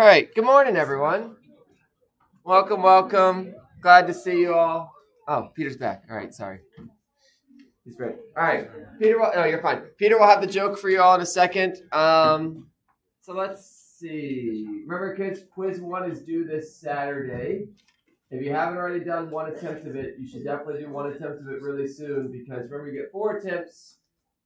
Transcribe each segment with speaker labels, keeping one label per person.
Speaker 1: right. Good morning, everyone. Welcome, welcome. Glad to see you all. Oh, Peter's back. All right, sorry. He's great. All right, Peter. No, you're fine. Peter will have the joke for you all in a second. So let's see. Remember, kids, quiz 1 is due this Saturday. If you haven't already done one attempt of it, you should definitely do one attempt of it really soon because remember, you get 4 attempts.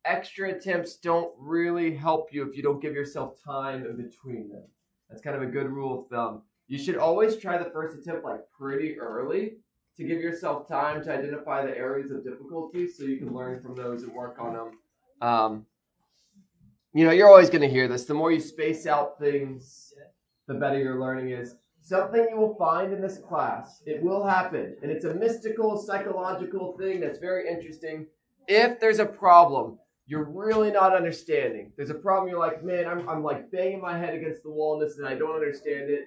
Speaker 1: Extra attempts don't really help you if you don't give yourself time in between them. That's kind of a good rule of thumb. You should always try the first attempt like pretty early to give yourself time to identify the areas of difficulty so you can learn from those and work on them. You're always going to hear this. The more you space out things, the better your learning is. Something you will find in this class, it will happen, and it's a mystical, psychological thing that's very interesting. If there's a problem you're really not understanding, there's a problem you're like, man, I'm like banging my head against the wall in this and I don't understand it.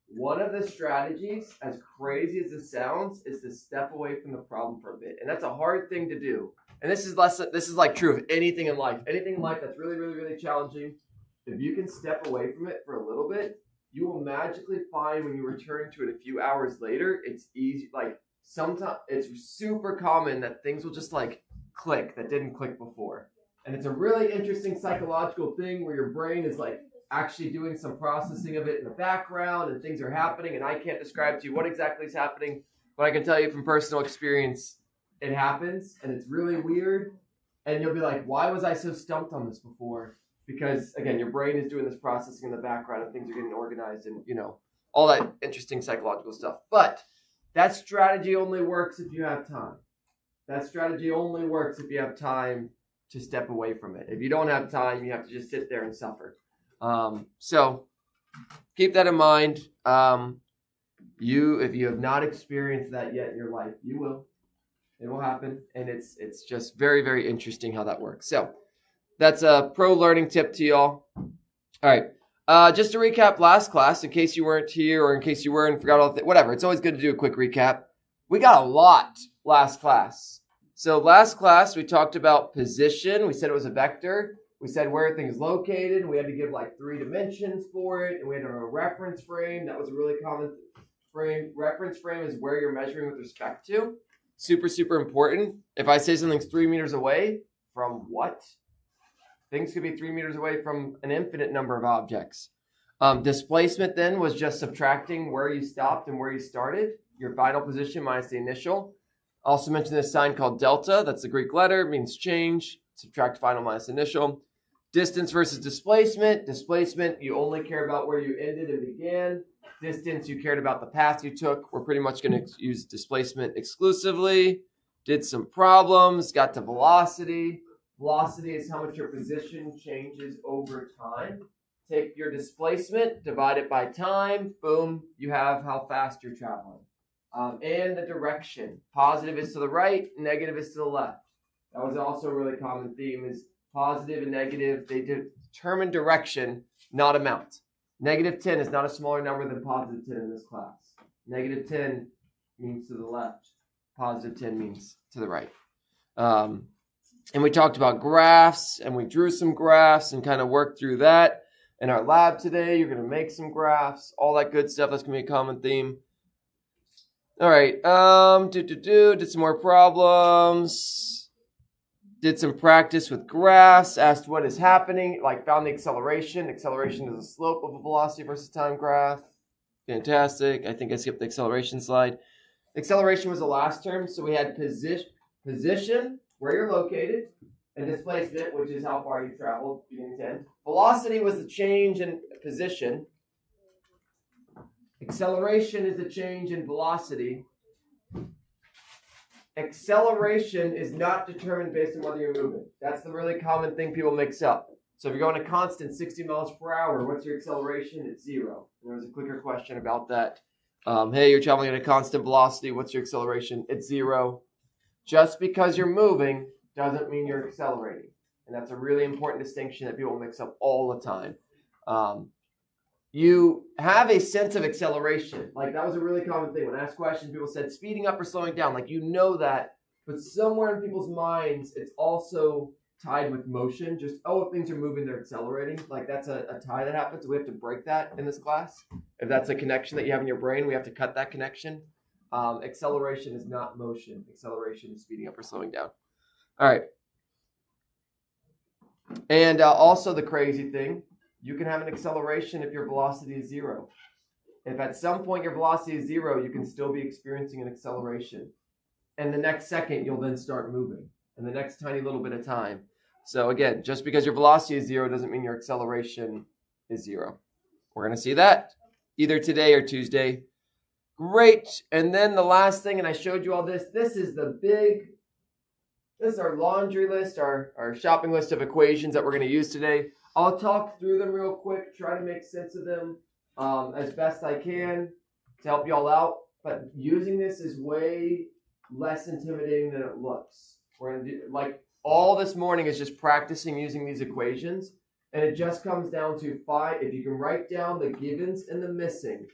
Speaker 1: One of the strategies, as crazy as it sounds, is to step away from the problem for a bit. And that's a hard thing to do. And this is like true of anything in life. Anything in life that's really, really, really challenging. If you can step away from it for a little bit, you will magically find when you return to it a few hours later, it's easy. Like sometimes it's super common that things will just like click that didn't click before. And it's a really interesting psychological thing where your brain is like actually doing some processing of it in the background and things are happening. And I can't describe to you what exactly is happening, but I can tell you from personal experience, it happens and it's really weird. And you'll be like, why was I so stumped on this before? Because again, your brain is doing this processing in the background and things are getting organized and, all that interesting psychological stuff. But that strategy only works if you have time. That strategy only works if you have time to step away from it. If you don't have time, you have to just sit there and suffer. So keep that in mind. If you have not experienced that yet in your life, you will. It will happen. And it's just very, very interesting how that works. So that's a pro learning tip to y'all. All right. Just to recap last class, in case you weren't here or in case you were and forgot all whatever. It's always good to do a quick recap. We got a lot last class. So last class, we talked about position. We said it was a vector. We said where things located. We had to give like 3 dimensions for it. And we had a reference frame. That was a really common frame. Reference frame is where you're measuring with respect to. Super, super important. If I say something's 3 meters away, from what? Things could be 3 meters away from an infinite number of objects. Displacement then was just subtracting where you stopped and where you started. Your final position minus the initial. Also mentioned this sign called delta. That's the Greek letter. It means change. Subtract final minus initial. Distance versus displacement. Displacement, you only care about where you ended and began. Distance, you cared about the path you took. We're pretty much going to use displacement exclusively. Did some problems. Got to velocity. Velocity is how much your position changes over time. Take your displacement, divide it by time. Boom, you have how fast you're traveling. And the direction. Positive is to the right, negative is to the left. That was also a really common theme is positive and negative. They determine direction, not amount. Negative 10 is not a smaller number than positive 10 in this class. Negative 10 means to the left. Positive 10 means to the right. And we talked about graphs, and we drew some graphs and kind of worked through that. In our lab today, you're going to make some graphs, all that good stuff. That's going to be a common theme. All right, did some more problems, did some practice with graphs, asked what is happening, like found the acceleration. Acceleration is the slope of a velocity versus time graph. Fantastic. I think I skipped the acceleration slide. Acceleration was the last term, so we had position, where you're located, and displacement, which is how far you traveled, beginning to end. Velocity was the change in position. Acceleration is the change in velocity. Acceleration is not determined based on whether you're moving. That's the really common thing people mix up. So if you're going a constant 60 miles per hour, what's your acceleration? It's 0. There was a quicker question about that. Hey, you're traveling at a constant velocity. What's your acceleration? It's 0. Just because you're moving doesn't mean you're accelerating. And that's a really important distinction that people mix up all the time. You have a sense of acceleration. Like that was a really common thing. When I asked questions, people said speeding up or slowing down. Like you know that, but somewhere in people's minds, it's also tied with motion. Just, if things are moving, they're accelerating. Like that's a tie that happens. We have to break that in this class. If that's a connection that you have in your brain, we have to cut that connection. Acceleration is not motion. Acceleration is speeding up or slowing down. All right. And also the crazy thing, you can have an acceleration if your velocity is 0. If at some point your velocity is 0, you can still be experiencing an acceleration. And the next second, you'll then start moving in the next tiny little bit of time. So again, just because your velocity is 0 doesn't mean your acceleration is 0. We're going to see that either today or Tuesday. Great. And then the last thing, and I showed you all this. This is our laundry list, our shopping list of equations that we're going to use today. I'll talk through them real quick, try to make sense of them as best I can to help y'all out. But using this is way less intimidating than it looks. We're going to do, like, all this morning is just practicing using these equations. And it just comes down to if you can write down the givens and the missing,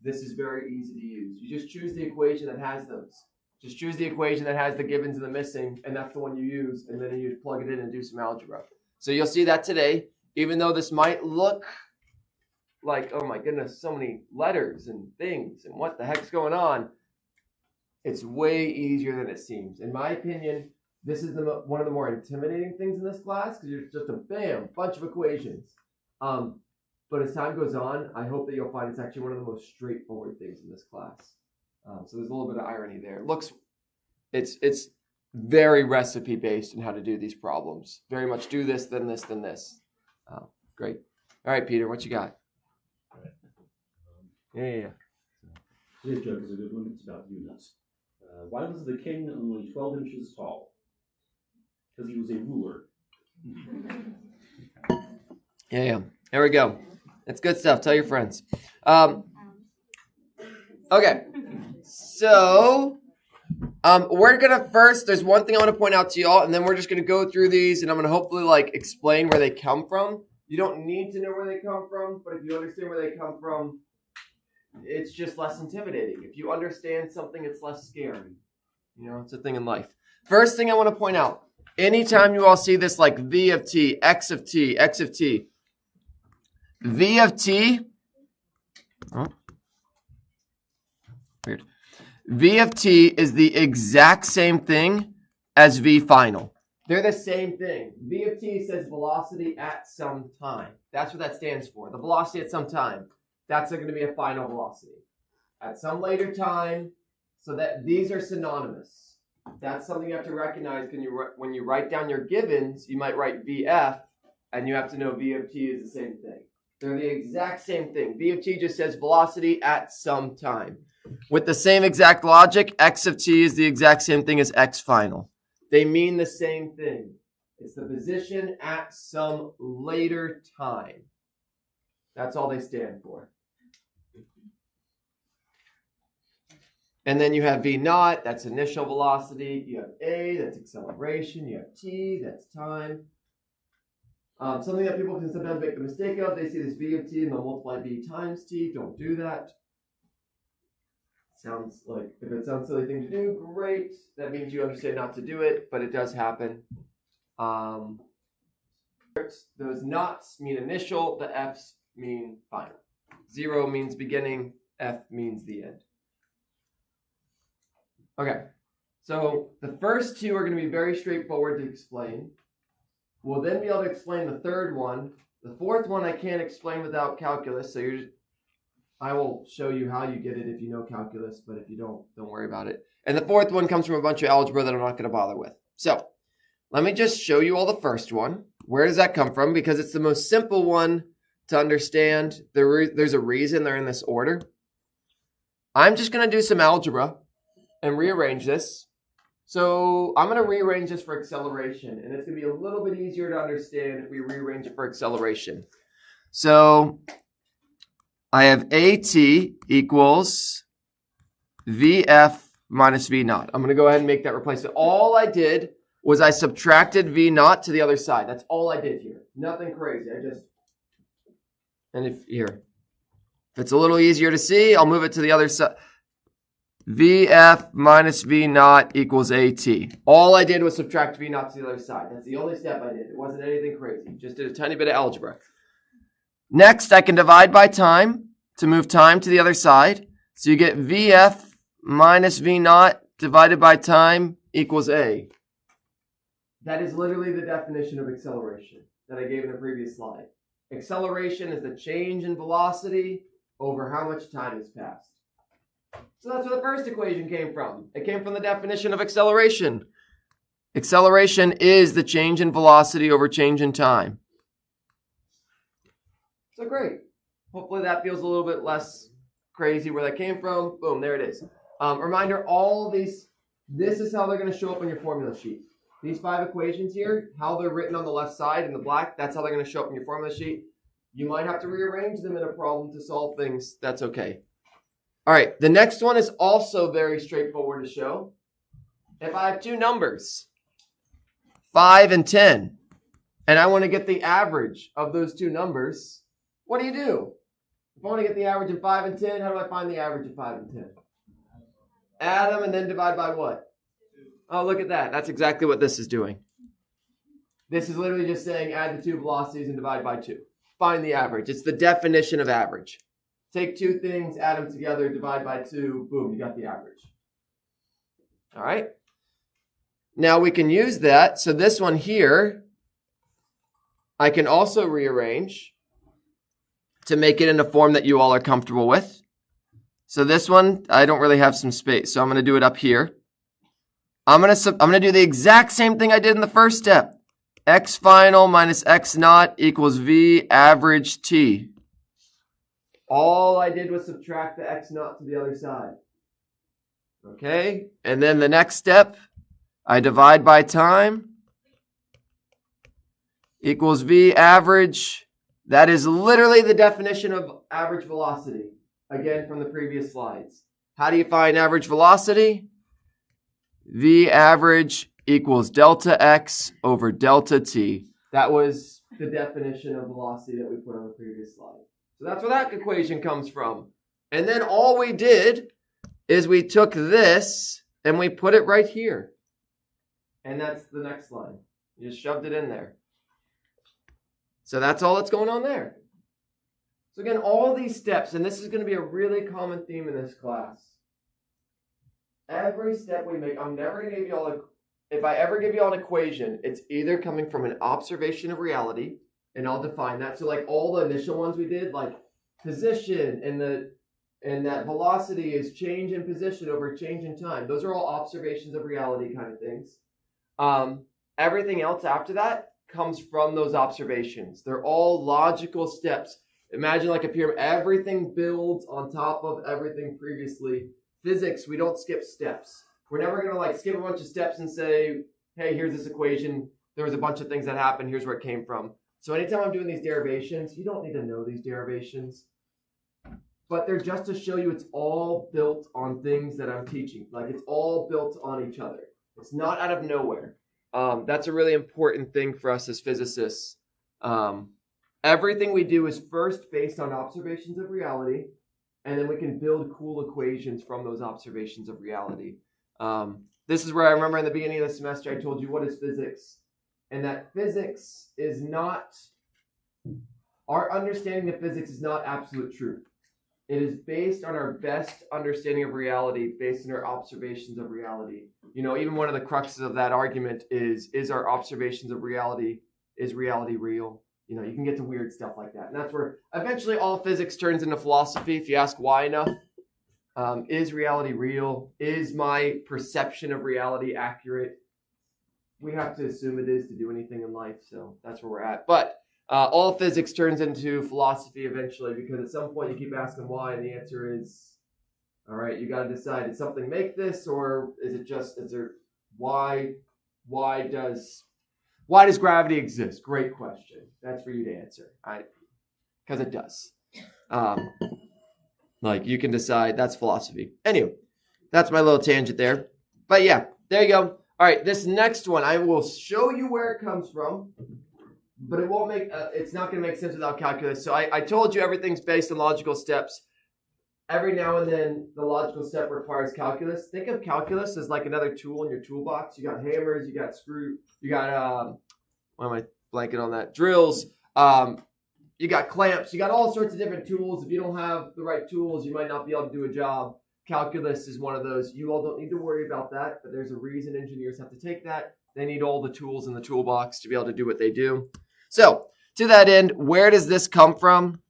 Speaker 1: this is very easy to use. You just choose the equation that has those. Just choose the equation that has the givens and the missing, and that's the one you use, and then you just plug it in and do some algebra. So you'll see that today, even though this might look like, oh my goodness, so many letters and things, and what the heck's going on, it's way easier than it seems. In my opinion, this is one of the more intimidating things in this class, because you're just a bunch of equations. But as time goes on, I hope that you'll find it's actually one of the most straightforward things in this class. So there's a little bit of irony there. It's very recipe based in how to do these problems. Very much do this, then this, then this. Great. All right, Peter, what you got? Yeah.
Speaker 2: Today's joke is a good one. It's about units. Why was the king only 12 inches tall? Because he was a ruler.
Speaker 1: Yeah. There we go. That's good stuff. Tell your friends. Okay. So, we're going to first, there's one thing I want to point out to y'all, and then we're just going to go through these, and I'm going to hopefully, explain where they come from. You don't need to know where they come from, but if you understand where they come from, it's just less intimidating. If you understand something, it's less scary. It's a thing in life. First thing I want to point out, anytime you all see this like v of t, x of t, x of t, v of t, weird. V of t is the exact same thing as v final. They're the same thing. V of t says velocity at some time. That's what that stands for. The velocity at some time. That's going to be a final velocity. At some later time, so that these are synonymous. That's something you have to recognize when you write down your givens. You might write VF, and you have to know V of t is the same thing. They're the exact same thing. V of t just says velocity at some time. With the same exact logic, x of t is the exact same thing as x final. They mean the same thing. It's the position at some later time. That's all they stand for. And then you have v naught, that's initial velocity. You have a, that's acceleration. You have t, that's time. Something that people can sometimes make the mistake of, they see this v of t and they'll multiply v times t. Don't do that. Sounds like, if it sounds a silly thing to do, great. That means you understand not to do it, but it does happen. Those knots mean initial, the f's mean final. 0 means beginning, f means the end. Okay, so the first two are going to be very straightforward to explain. We'll then be able to explain the third one. The fourth one I can't explain without calculus, so I will show you how you get it if you know calculus, but if you don't worry about it. And the fourth one comes from a bunch of algebra that I'm not going to bother with. So let me just show you all the first one. Where does that come from? Because it's the most simple one to understand. There's a reason they're in this order. I'm just going to do some algebra and rearrange this. So I'm going to rearrange this for acceleration, and it's going to be a little bit easier to understand if we rearrange it for acceleration. So I have AT equals VF minus V naught. I'm going to go ahead and make that replacement. All I did was I subtracted V naught to the other side. That's all I did here. Nothing crazy. If it's a little easier to see, I'll move it to the other side. VF minus V naught equals AT. All I did was subtract V naught to the other side. That's the only step I did. It wasn't anything crazy. Just did a tiny bit of algebra. Next, I can divide by time to move time to the other side. So you get VF minus V naught divided by time equals A. That is literally the definition of acceleration that I gave in the previous slide. Acceleration is the change in velocity over how much time has passed. So that's where the first equation came from. It came from the definition of acceleration. Acceleration is the change in velocity over change in time. So great. Hopefully that feels a little bit less crazy where that came from. Boom, there it is. Reminder, all these, this is how they're going to show up on your formula sheet. These 5 equations here, how they're written on the left side in the black, that's how they're going to show up in your formula sheet. You might have to rearrange them in a problem to solve things. That's okay. All right, the next one is also very straightforward to show. If I have 2 numbers, 5 and 10, and I want to get the average of those 2 numbers, what do? If I want to get the average of 5 and 10, how do I find the average of 5 and 10? Add them and then divide by what? Oh, look at that. That's exactly what this is doing. This is literally just saying add the 2 velocities and divide by 2. Find the average. It's the definition of average. Take 2 things, add them together, divide by 2, boom, you got the average. All right? Now we can use that. So this one here, I can also rearrange to make it in a form that you all are comfortable with. So this one, I don't really have some space, so I'm going to do it up here. I'm going to do the exact same thing I did in the first step. X final minus X naught equals V average T. All I did was subtract the X naught to the other side. Okay, and then the next step, I divide by time equals V average. That is literally the definition of average velocity. Again, from the previous slides. How do you find average velocity? V average equals delta X over delta T. That was the definition of velocity that we put on the previous slide. So that's where that equation comes from. And then all we did is we took this and we put it right here. And that's the next line. You just shoved it in there. So that's all that's going on there. So again, all these steps, and this is going to be a really common theme in this class. Every step we make, I'm never going to give you all if I ever give you all an equation, it's either coming from an observation of reality, and I'll define that. So like all the initial ones we did, like position and that velocity is change in position over change in time. Those are all observations of reality kind of things. Everything else after that comes from those observations. They're all logical steps. Imagine like a pyramid. Everything builds on top of everything previously. Physics, we don't skip steps. We're never going to like skip a bunch of steps and say, hey, here's this equation. There was a bunch of things that happened. Here's where it came from. So anytime I'm doing these derivations, you don't need to know these derivations. But they're just to show you it's all built on things that I'm teaching. Like it's all built on each other. It's not out of nowhere. That's a really important thing for us as physicists. Everything we do is first based on observations of reality, and then we can build cool equations from those observations of reality. This is where I remember in the beginning of the semester I told you what is physics, and that physics is not, our understanding of physics is not absolute truth. It is based on our best understanding of reality, based on our observations of reality. You know, even one of the cruxes of that argument is our observations of reality, is reality real? You know, you can get to weird stuff like that. And that's where eventually all physics turns into philosophy if you ask why enough. Is reality real? Is my perception of reality accurate? We have to assume it is to do anything in life, so that's where we're at. But all physics turns into philosophy eventually, because at some point you keep asking why, and the answer is, all right, you got to decide, did something make this, or why does gravity exist? Great question. That's for you to answer. Because it does. Like you can decide, that's philosophy. Anyway, that's my little tangent there. But yeah, there you go. All right, this next one, I will show you where it comes from. But it won't make, it's not going to make sense without calculus. So I told you everything's based on logical steps. every now and then the logical step requires calculus. Think of calculus as like another tool in your toolbox. You got hammers, you got screw, you got why am I blanking on that? Drills. You got clamps. You got all sorts of different tools. If you don't have the right tools, you might not be able to do a job. Calculus is one of those. You all don't need to worry about that, but there's a reason engineers have to take that. They need all the tools in the toolbox to be able to do what they do. So, to that end, where does this come from?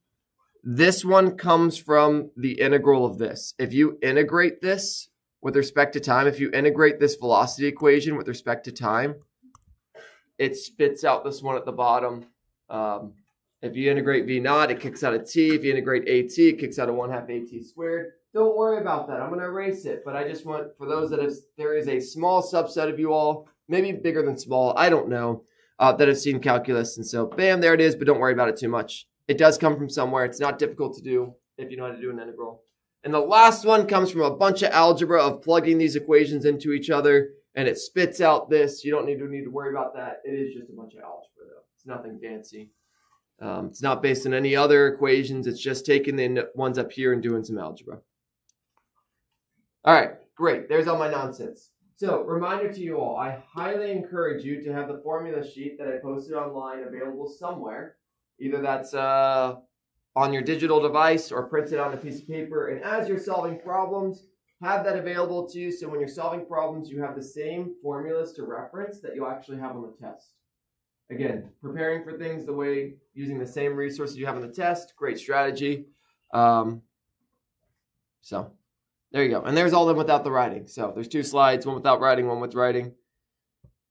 Speaker 1: This one comes from the integral of this. If you integrate this with respect to time, if you integrate this velocity equation with respect to time, it spits out this one at the bottom. If you integrate V naught, it kicks out a T. If you integrate AT, it kicks out a 1/2 AT squared. Don't worry about that. I'm going to erase it. But I just want, for those that have, there is a small subset of you all, maybe bigger than small, I don't know, that have seen calculus. And so, bam, there it is. But don't worry about it too much. It does come from somewhere. It's not difficult to do if you know how to do an integral. And the last one comes from a bunch of algebra of plugging these equations into each other. And it spits out this. You don't need to worry about that. It is just a bunch of algebra, though. It's nothing fancy. It's not based on any other equations. It's just taking the ones up here and doing some algebra. All right, great. There's all my nonsense. So, reminder to you all, I highly encourage you to have the formula sheet that I posted online available somewhere. Either that's on your digital device or printed on a piece of paper. And as you're solving problems, have that available to you. So when you're solving problems, you have the same formulas to reference that you'll actually have on the test. Again, preparing for things the way, using the same resources you have on the test, great strategy. So there you go. And there's all of them without the writing. So there's 2 slides, one without writing, one with writing.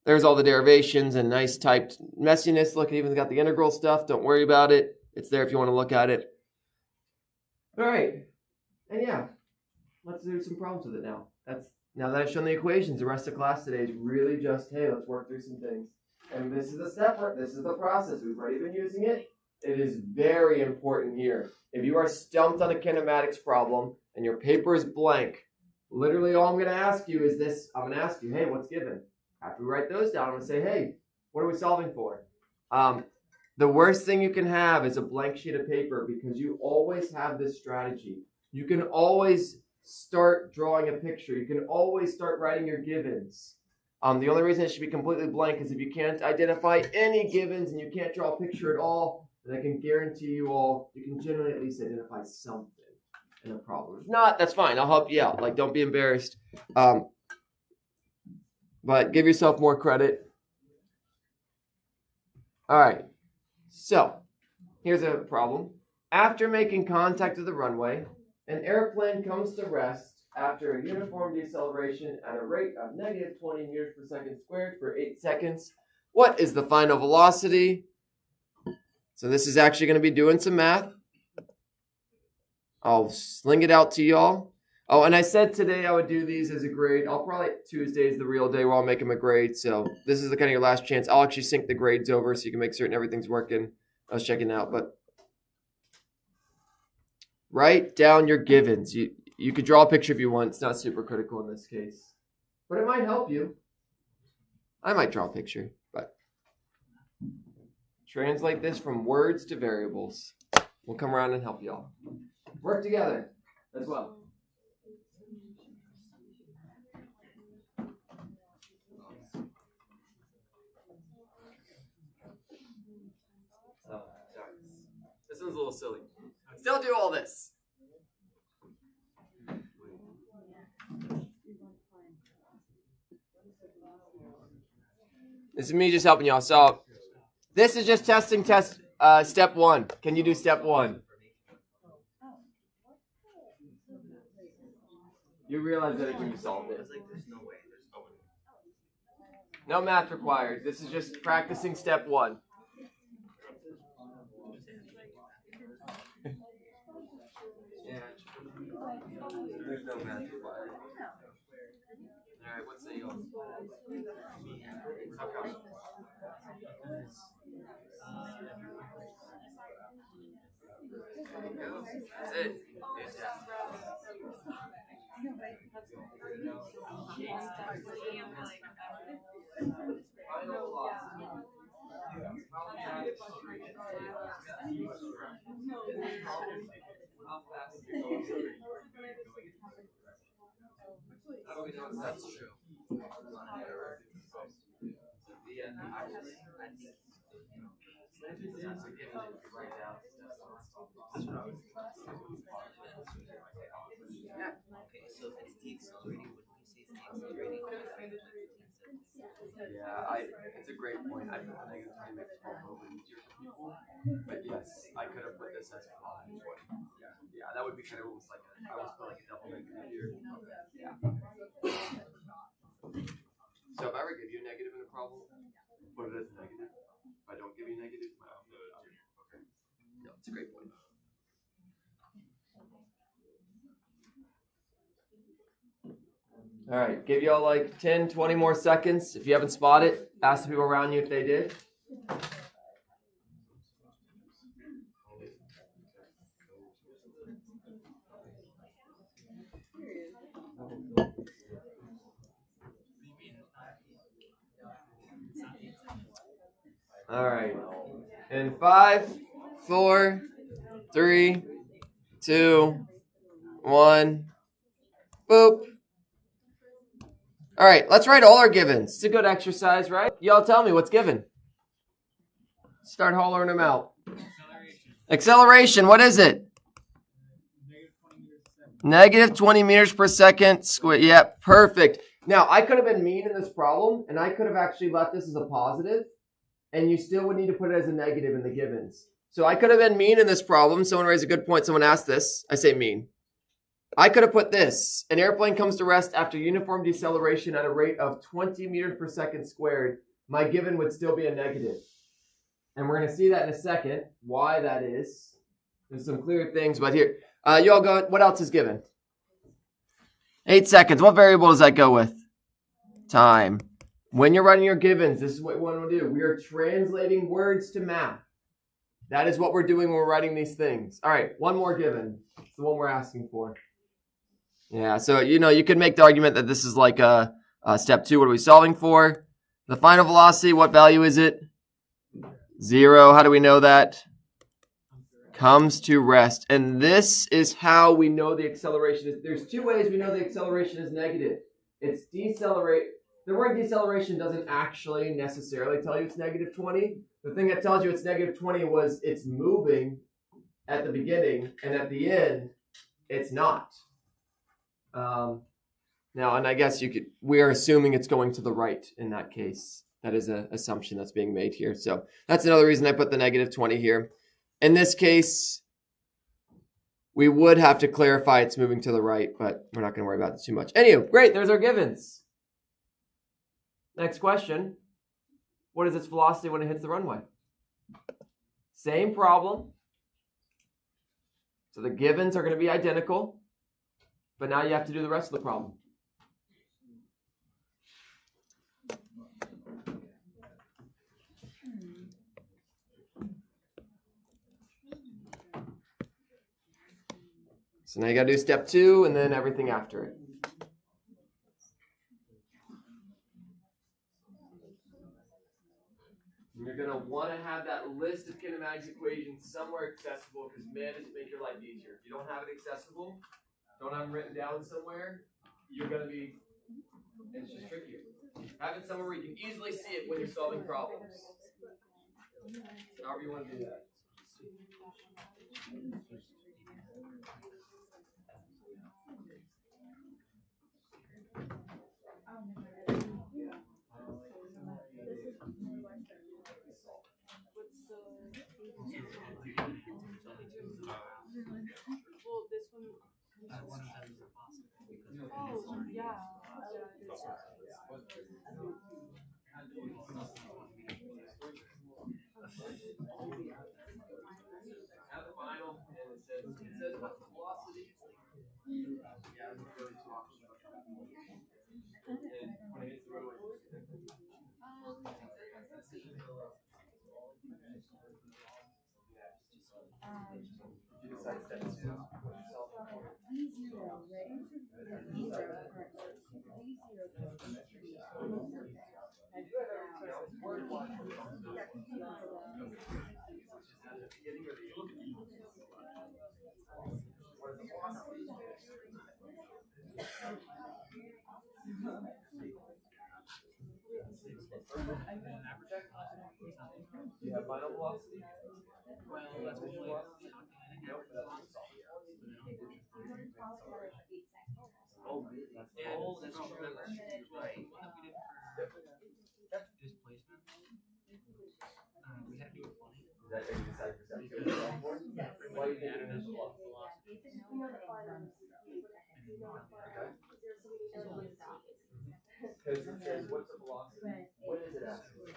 Speaker 1: There's all the derivations and nice typed messiness. Look, it even got the integral stuff. Don't worry about it. It's there if you want to look at it. All right. And yeah, let's do some problems with it now. Now that I've shown the equations, the rest of class today is really just, hey, let's work through some things. And this is the step, this is the process. We've already been using it. It is very important here. If you are stumped on a kinematics problem and your paper is blank, literally all I'm going to ask you is this. I'm going to ask you, hey, what's given? After we write those down, I'm going to say, hey, what are we solving for? The worst thing you can have is a blank sheet of paper because you always have this strategy. You can always start drawing a picture. You can always start writing your givens. The only reason it should be completely blank is if you can't identify any givens and you can't draw a picture at all, then I can guarantee you all, you can generally at least identify something in a problem. If not, that's fine. I'll help you out. Like, don't be embarrassed. But give yourself more credit. All right. So, here's a problem. After making contact with the runway, an airplane comes to rest after a uniform deceleration at a rate of negative 20 meters per second squared for 8 seconds. What is the final velocity? So this is actually going to be doing some math. I'll sling it out to y'all. Oh, and I said today I would do these as a grade. I'll probably, Tuesday is the real day where I'll make them a grade. So this is the kind of your last chance. I'll actually sync the grades over so you can make certain everything's working. I was checking out, but write down your givens. You could draw a picture if you want. It's not super critical in this case, but it might help you. I might draw a picture, but translate this from words to variables. We'll come around and help you all. Work together as well. Oh, sorry. This one's a little silly. Still do all this. This is me just helping y'all. So this is just testing step 1. Can you do step 1? You realize that it can be solved. No math required. This is just practicing step 1. There's no math required. Alright, what's the yours? How come? There you go. That's it. Final velocity. How fast is it going? That's true.
Speaker 3: Okay, so if it's deaccelerating, wouldn't you say it's deaccelerating?
Speaker 1: Yeah, it's a great point. I put the negative 20 makes it a little bit easier for people. But yes, I could have put this as positive 20. Yeah, that would be kind of almost like I almost put like a double negative here. Yeah. So if I ever give you a negative in a problem, put it as a negative. If I don't give you a negative, okay. No, it's a great point. All right, give y'all like 10, 20 more seconds. If you haven't spotted, ask the people around you if they did. All right. In 5, 4, 3, 2, 1. Boop. All right, let's write all our givens. It's a good exercise, right? Y'all tell me what's given. Start hollering them out. Acceleration, what is it? Negative 20 meters per second. Yep, perfect. Now, I could have been mean in this problem, and I could have actually left this as a positive, and you still would need to put it as a negative in the givens. So I could have been mean in this problem. Someone raised a good point. Someone asked this. I say mean. I could have put this. An airplane comes to rest after uniform deceleration at a rate of 20 meters per second squared. My given would still be a negative. And we're going to see that in a second, why that is. There's some clear things, but here. You all go, what else is given? 8 seconds. What variable does that go with? Time. When you're writing your givens, this is what we want to do. We are translating words to math. That is what we're doing when we're writing these things. All right, one more given. It's the one we're asking for. Yeah, so, you could make the argument that this is like a step 2. What are we solving for? The final velocity, what value is it? 0. How do we know that? Comes to rest. And this is how we know the acceleration is. There's 2 ways we know the acceleration is negative. It's decelerate. The word deceleration doesn't actually necessarily tell you it's negative 20. The thing that tells you it's negative 20 was it's moving at the beginning, and at the end, it's not. Now, and I guess we are assuming it's going to the right in that case. That is an assumption that's being made here. So that's another reason I put the negative 20 here. In this case, we would have to clarify it's moving to the right, but we're not going to worry about it too much. Anyway, great. There's our givens. Next question. What is its velocity when it hits the runway? Same problem. So the givens are going to be identical, but now you have to do the rest of the problem. So now you got to do step 2 and then everything after it. You're going to want to have that list of kinematics equations somewhere accessible because, man, it make your life easier. If you don't have it accessible, don't have them written down somewhere, you're going to be, it's just trickier. Have it somewhere where you can easily see it when you're solving problems. However you want to do that.
Speaker 4: Well, this one of them is impossible. Oh, yeah.
Speaker 1: Have the final, and it says what's the velocity? Yeah, I'm really talking about that. And when it hits the roadway, you decide step 2. Do you have final velocity?
Speaker 4: Well, that's what you want.
Speaker 1: Oh, really? That's
Speaker 4: Oh, that's true. Right. Displacement. We had to do it funny.
Speaker 1: Is that you decide perception? Why you think initial velocity? Because it says, what's the velocity? What is it actually?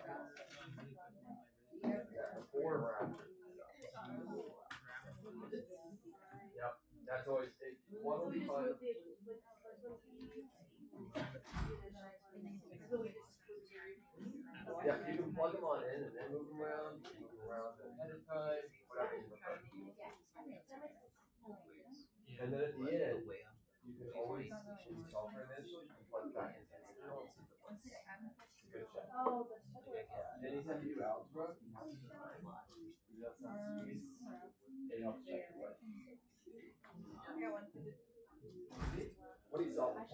Speaker 1: Before or after? Yep, that's always, one will be fine. Yeah, you can plug them on in and then move them around ahead of time, whatever you prefer. And then at the end, you can always solve for this and plug back in. Good check. Anytime you do algebra, you have some keys, it helps check your way. What do you solve for?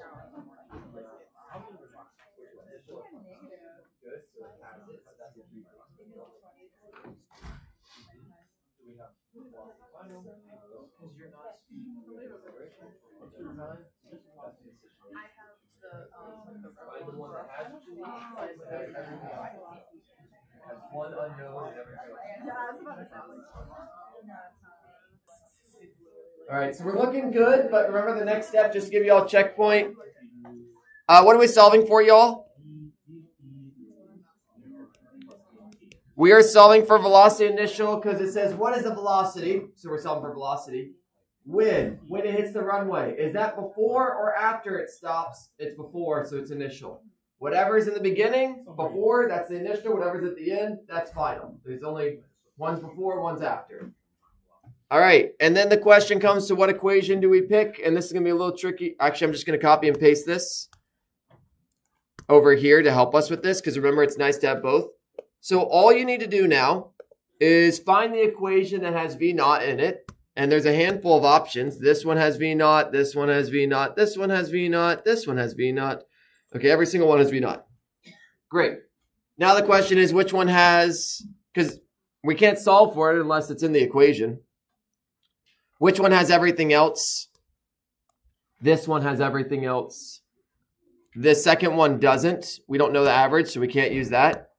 Speaker 1: Good, so it has it, but that's what we do. Do we have final? Because you're not speaking. What's your time?
Speaker 5: I have the
Speaker 1: Find the one that has what you need. Has everything else. Has one unknown and everything else.
Speaker 5: Yeah, I was about to say.
Speaker 1: All right, so we're looking good, but remember the next step, just to give you all a checkpoint. What are we solving for, y'all? We are solving for velocity initial because it says, what is the velocity? So we're solving for velocity. When it hits the runway. Is that before or after it stops? It's before, so it's initial. Whatever's in the beginning, before, that's the initial. Whatever's at the end, that's final. There's only one's before, one's after. All right, and then the question comes to what equation do we pick? And this is going to be a little tricky. Actually, I'm just going to copy and paste this over here to help us with this because remember, it's nice to have both. So all you need to do now is find the equation that has V naught in it. And there's a handful of options. This one has V naught, this one has V naught, this one has V naught, this one has V naught. Okay, every single one has V naught. Great. Now the question is which one has, because we can't solve for it unless it's in the equation. Which one has everything else? This one has everything else. The second one doesn't. We don't know the average, so we can't use that.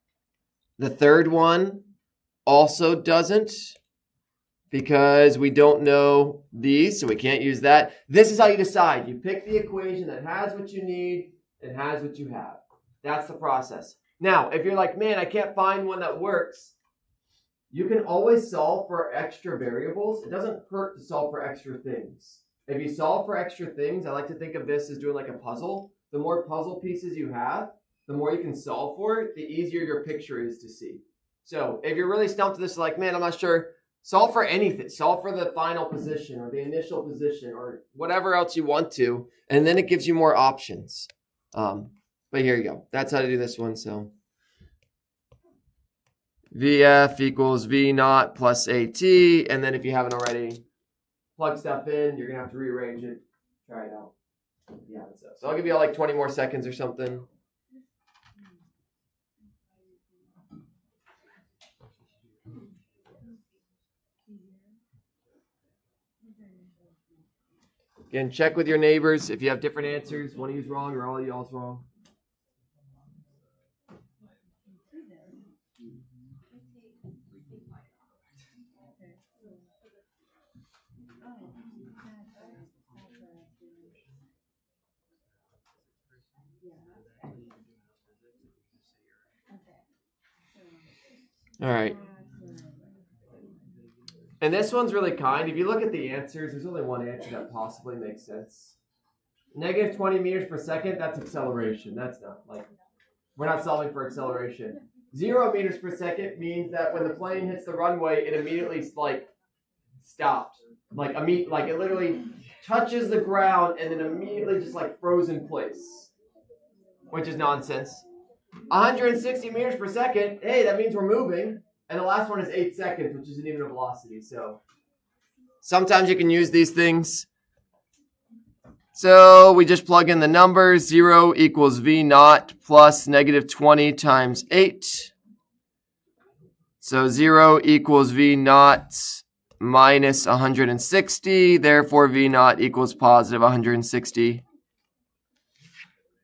Speaker 1: The third one also doesn't because we don't know these, so we can't use that. This is how you decide. You pick the equation that has what you need and has what you have. That's the process. Now, if you're like, man, I can't find one that works, you can always solve for extra variables. It doesn't hurt to solve for extra things. If you solve for extra things, I like to think of this as doing like a puzzle. The more puzzle pieces you have, the more you can solve for it, the easier your picture is to see. So if you're really stumped to this, like, man, I'm not sure, solve for anything. Solve for the final position or the initial position or whatever else you want to, and then it gives you more options. But here you go. That's how to do this one. So VF equals V naught plus AT. And then if you haven't already, plug stuff in. You're going to have to rearrange it. Try it out. Yeah, so I'll give you all like 20 more seconds or something. Again, check with your neighbors if you have different answers. One of you's wrong or all of y'all's wrong. All right. And this one's really kind. If you look at the answers, there's only one answer that possibly makes sense. Negative 20 meters per second, that's acceleration. That's not like, we're not solving for acceleration. 0 meters per second means that when the plane hits the runway, it immediately like stopped. Like it literally touches the ground and then immediately just like froze in place, which is nonsense. 160 meters per second, hey, that means we're moving. And the last one is 8 seconds, which isn't even a velocity. So sometimes you can use these things. So we just plug in the numbers. 0 equals v naught plus negative 20 times 8. So 0 equals v naught minus 160. Therefore, v naught equals positive 160.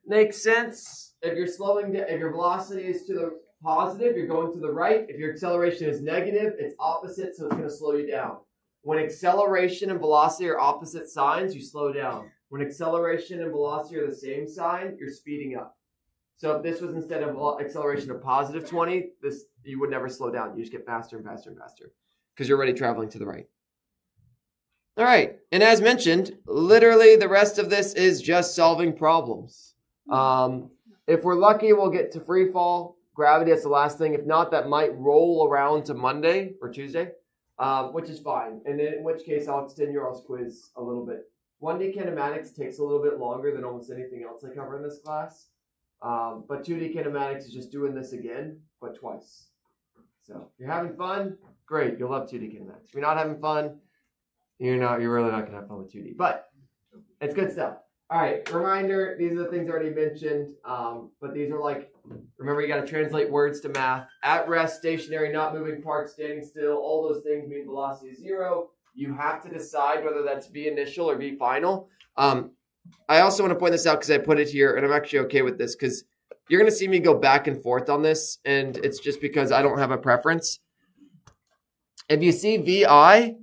Speaker 1: Makes sense. If you're slowing down, if your velocity is to the positive, you're going to the right. If your acceleration is negative, it's opposite, so it's going to slow you down. When acceleration and velocity are opposite signs, you slow down. When acceleration and velocity are the same sign, you're speeding up. So if this was instead of acceleration of positive 20, you would never slow down. You just get faster and faster and faster because you're already traveling to the right. All right. And as mentioned, literally the rest of this is just solving problems. If we're lucky, we'll get to free fall. Gravity, that's the last thing. If not, that might roll around to Monday or Tuesday, which is fine. And in which case, I'll extend your all's quiz a little bit. 1D kinematics takes a little bit longer than almost anything else I cover in this class. But 2D kinematics is just doing this again, but twice. So if you're having fun, great. You'll love 2D kinematics. If you're not having fun, you're really not going to have fun with 2D. But it's good stuff. All right, reminder, these are the things already mentioned, but these are like, remember you got to translate words to math. At rest, stationary, not moving, parked, standing still, all those things mean velocity is 0. You have to decide whether that's V initial or V final. I also want to point this out because I put it here, and I'm actually okay with this because you're going to see me go back and forth on this, and it's just because I don't have a preference. If you see VI,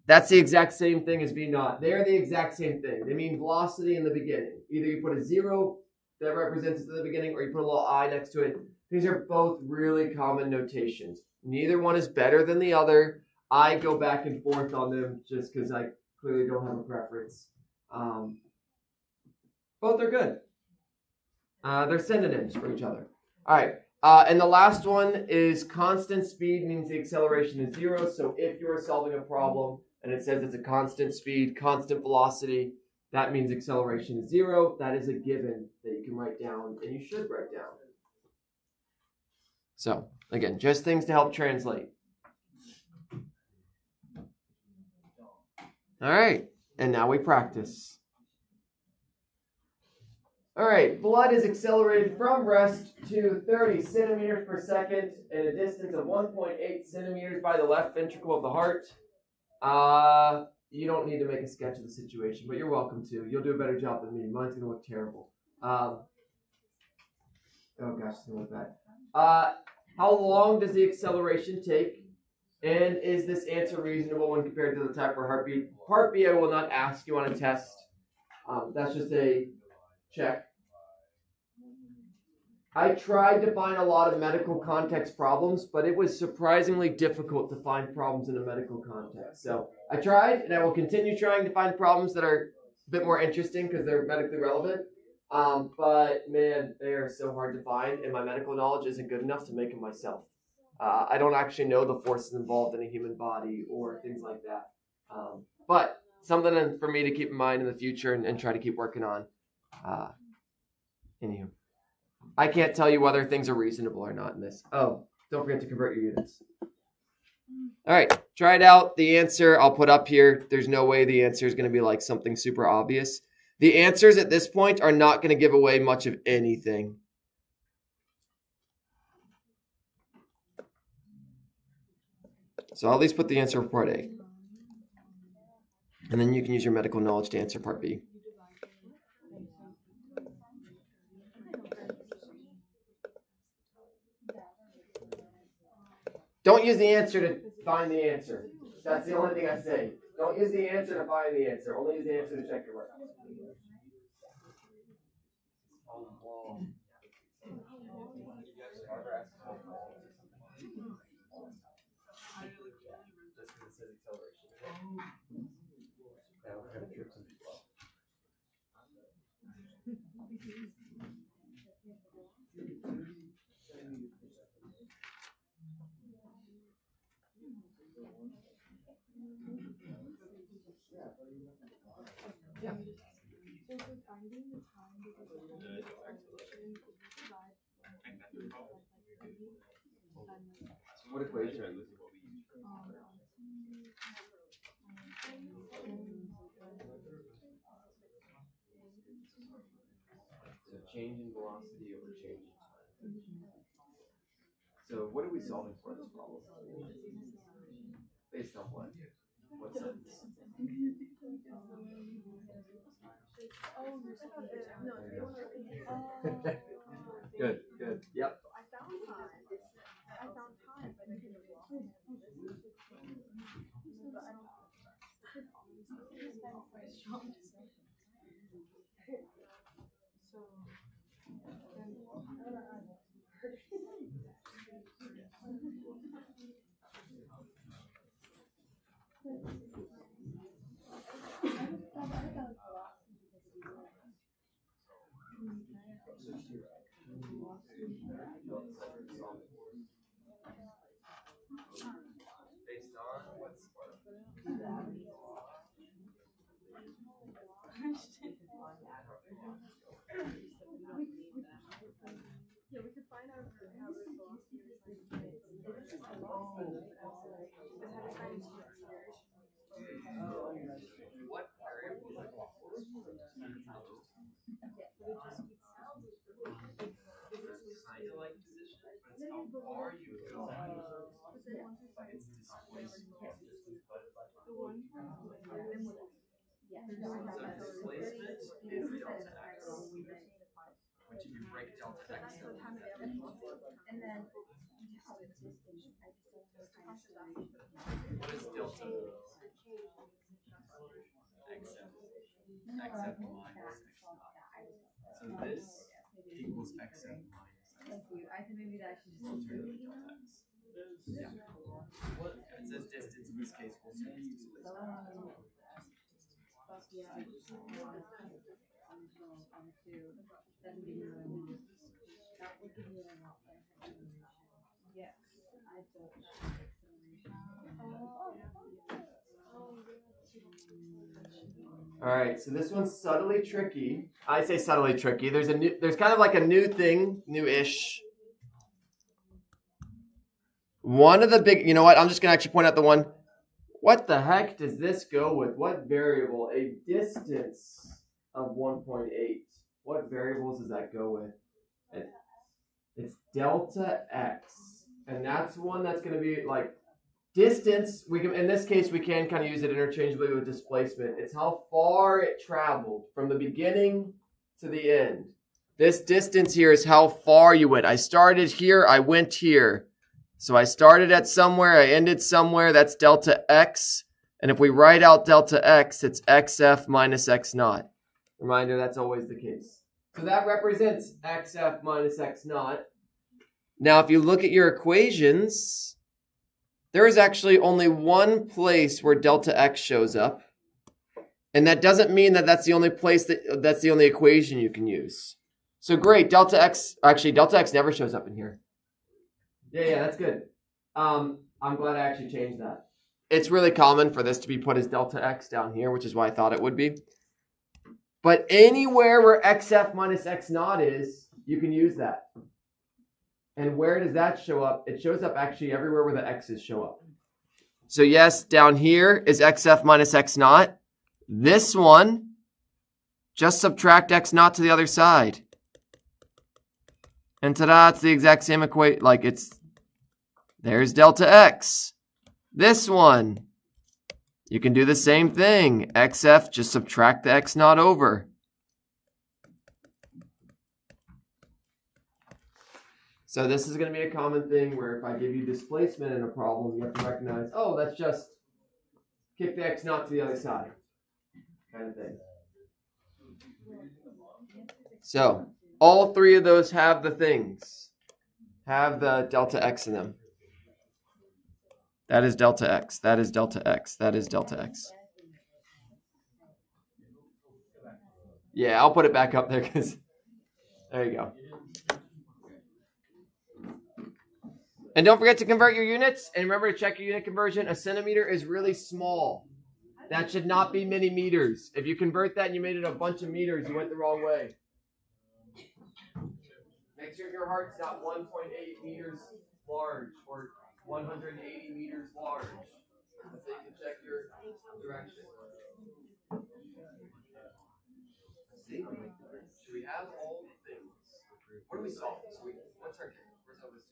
Speaker 1: that's the exact same thing as V naught. They're the exact same thing. They mean velocity in the beginning. Either you put a 0 that represents it in the beginning, or you put a little I next to it. These are both really common notations. Neither one is better than the other. I go back and forth on them just because I clearly don't have a preference. Both are good. They're synonyms for each other. All right. And the last one is constant speed means the acceleration is 0. So if you're solving a problem and it says it's a constant speed, constant velocity, that means acceleration is 0. That is a given that you can write down and you should write down. So again, just things to help translate. All right. And now we practice. All right, blood is accelerated from rest to 30 centimeters per second at a distance of 1.8 centimeters by the left ventricle of the heart. You don't need to make a sketch of the situation, but you're welcome to. You'll do a better job than me. Mine's going to look terrible. Oh, gosh, it's going to look bad. How long does the acceleration take? And is this answer reasonable when compared to the type of heartbeat? Part B I will not ask you on a test. That's just a check. I tried to find a lot of medical context problems, but it was surprisingly difficult to find problems in a medical context. So I tried, and I will continue trying to find problems that are a bit more interesting because they're medically relevant. But man, they are so hard to find, and my medical knowledge isn't good enough to make them myself. I don't actually know the forces involved in a human body or things like that. But something for me to keep in mind in the future and try to keep working on. Anywho, I can't tell you whether things are reasonable or not in this. Oh, don't forget to convert your units. All right, try it out. The answer I'll put up here. There's no way the answer is going to be like something super obvious. The answers at this point are not going to give away much of anything. So I'll at least put the answer for part A. And then you can use your medical knowledge to answer part B. Don't use the answer to find the answer. That's the only thing I say. Don't use the answer to find the answer. Only use the answer to check your work. What equation? So change in velocity over change in time. So what are we solving for this problem? Based on what? What sentence? Good, good. Yep.
Speaker 5: I found time, but I couldn't
Speaker 1: Based on what's
Speaker 5: Yeah, we could find out how the velocity of
Speaker 1: what variable is kind of like position, but it's how far you go. It's displacement. So displacement is delta x, which if you break delta x down, what is delta? xf minus x naught. So this equals xf minus x naught. Literally delta x. Yeah. What it says distance in this case, we'll say it's displacement. All right, so this one's subtly tricky. I say subtly tricky. There's kind of like a new thing, new-ish. One of the big, you know what? I'm just gonna actually point out the one. What the heck does this go with? What variable? A distance of 1.8. What variables does that go with? It's delta x, and that's one that's going to be like distance. We can, in this case, we can kind of use it interchangeably with displacement. It's how far it traveled from the beginning to the end. This distance here is how far you went. I started here, I went here. So I started at somewhere, I ended somewhere. That's delta x. And if we write out delta x, it's xf minus x naught. Reminder, that's always the case. So that represents xf minus x naught. Now, if you look at your equations, there is actually only one place where delta x shows up. And that doesn't mean that that's the only place that's the only equation you can use. So great, delta x never shows up in here. Yeah, that's good. I'm glad I actually changed that. It's really common for this to be put as delta x down here, which is why I thought it would be. But anywhere where xf minus x naught is, you can use that. And where does that show up? It shows up actually everywhere where the x's show up. So yes, down here is xf minus x naught. This one, just subtract x naught to the other side. And ta-da, it's the exact same equation. Like there's delta x. This one, you can do the same thing. xf, just subtract the x naught over. So this is going to be a common thing where if I give you displacement in a problem, you have to recognize, oh, that's just kick the x naught to the other side, kind of thing. So all three of those have the things, have the delta x in them. That is delta x, that is delta x, that is delta x. Yeah, I'll put it back up there because there you go. And don't forget to convert your units. And remember to check your unit conversion. A centimeter is really small. That should not be many meters. If you convert that and you made it a bunch of meters, you went the wrong way. Make sure your heart's not 1.8 meters large or 180 meters large. So you can check your direction. See? Should we have all the things? What do we solve? So what's our game? Where's all this?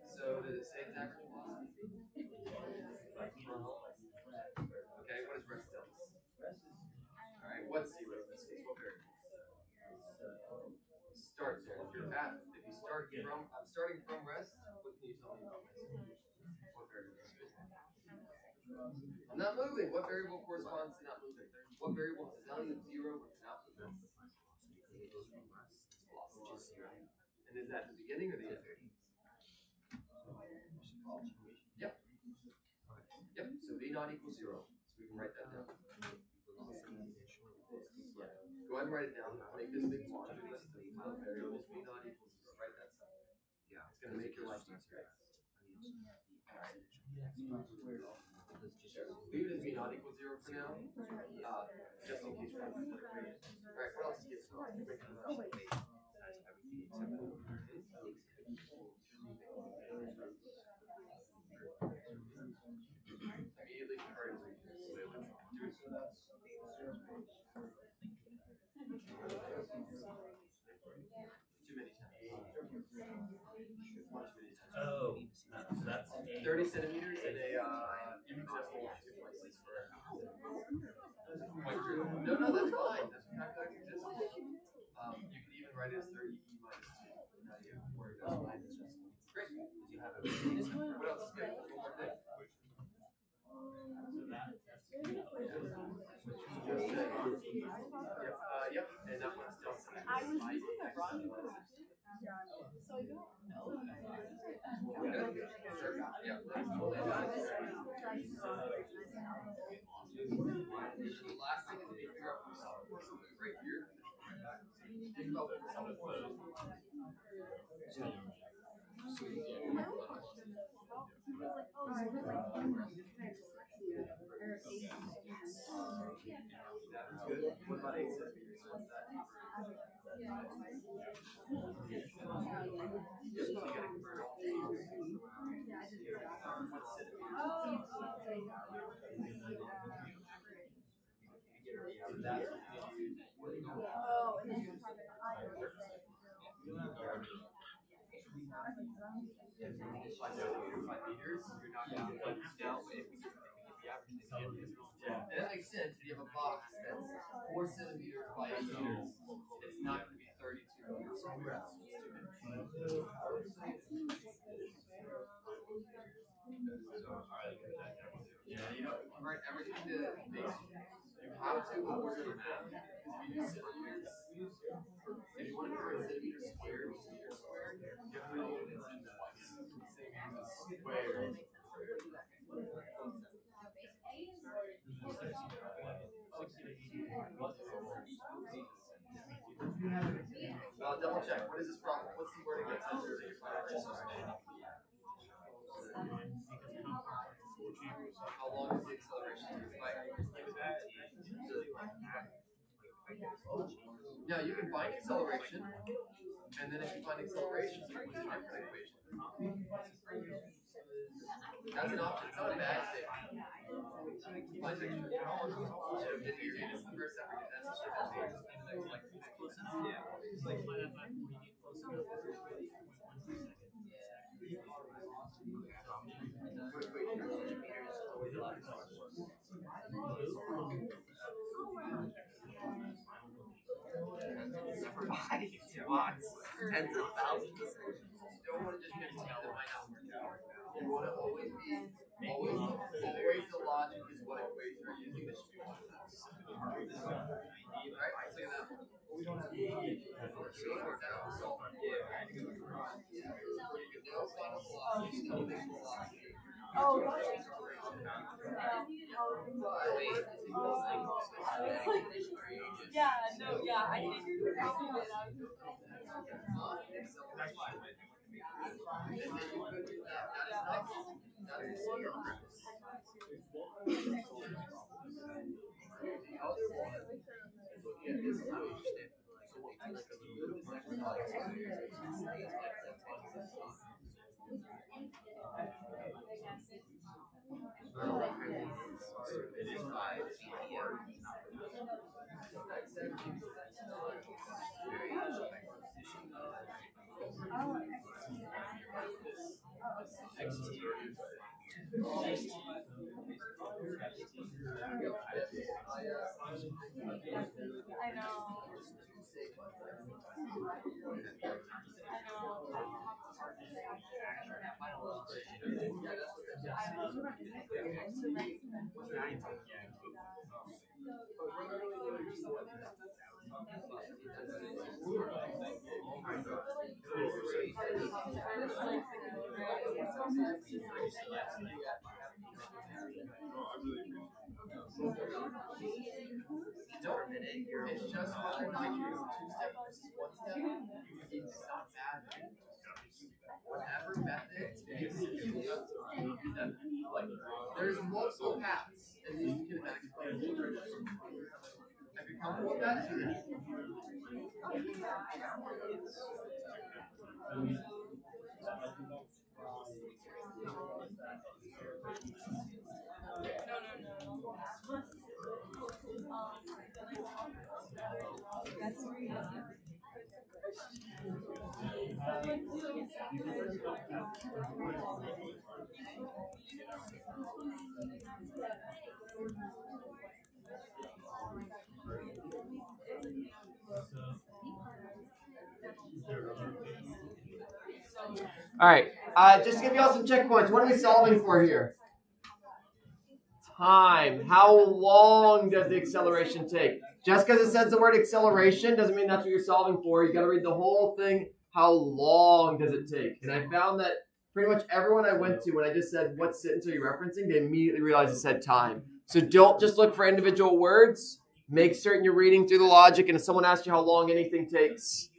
Speaker 1: So does it say its average velocity? Okay, what does rest tell us? Alright, what's zero in this case? What variable? Start there. If you're at, if you start from, I'm starting from rest, what can you tell me about this? What variable? I'm not moving. What variable corresponds to not moving? What variable has a value of zero but not moving? Velocity. And is that the beginning or the end? Yep. Yep. So v not equals zero. So we can write that down. Yeah. Go ahead and write it down. Make this big laundry list of variables. V not equals zero. Write that stuff. Yeah. It's gonna make your life easier. Alright. Leave it as v not equals zero for now. Just in case. Alright. What else is useful? Immediately convert it too many times. Much many times.
Speaker 2: Oh, so that's
Speaker 1: 30 centimeters in a inaccessible place for. No, that's fine. That's calculating exists. You can even write it as 30e minus 2. Now you worry about minus. Great. You have it. What else is good? One more thing. Yep, and that one's still
Speaker 5: I was using the wrong so you don't know.
Speaker 1: Yeah. The last thing to figure out for yourself right here. Think about That's good. What about 8 centimeters? What's that? So you gotta convert all what's
Speaker 5: Oh, and then you're talking
Speaker 1: $5 meters. You're not going to get down, but if we get the average, and that makes sense. If you have a box that's 4 centimeters by 8 meters, it's not going to be 32 meters square. Yeah, you know, convert everything to basic. How to order the math is we use centimeters. If you want to convert centimeters squared to meters squared, you have to know it's in twice. Centimeters squared. Double check. What is this problem? What's the wording that says that you're how long is the acceleration of your bike? Yeah, you can find acceleration, and then if you find acceleration, you use a different equation. That's an option. It's not a bad thing. It's the first time we did that.
Speaker 4: Close enough. Yeah. It's like close enough.
Speaker 3: Watts, tens of thousands.
Speaker 1: You don't want to just get something that might not work out. You want to always the logic is what equation you're using. This should be one of those. Alright, so that we don't have
Speaker 5: Oh, yeah, no, yeah, I figured you probably did.
Speaker 1: That's why
Speaker 3: It is 5 GPM.
Speaker 5: I know.
Speaker 1: It's just whether or not you use two steps, one step. It's not bad. Whatever method takes you like there's multiple paths and these kinematics play. If you're comfortable with that, all right. Just to give you all some checkpoints. What are we solving for here? Time. How long does the acceleration take? Just because it says the word acceleration doesn't mean that's what you're solving for. You got to read the whole thing. How long does it take? And I found that pretty much everyone I went to, when I just said, what sentence are you referencing? They immediately realized it said time. So don't just look for individual words. Make certain you're reading through the logic. And if someone asks you how long anything takes.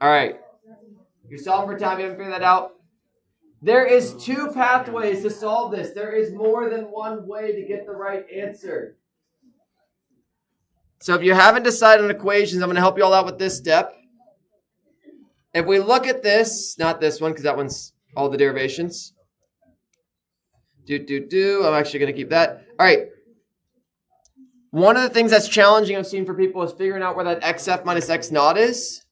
Speaker 1: All right. You're solving for time. You haven't figured that out? There is two pathways to solve this. There is more than one way to get the right answer. So if you haven't decided on equations, I'm going to help you all out with this step. If we look at this, not this one, because that one's all the derivations. I'm actually going to keep that. All right. One of the things that's challenging I've seen for people is figuring out where that xf minus x naught is.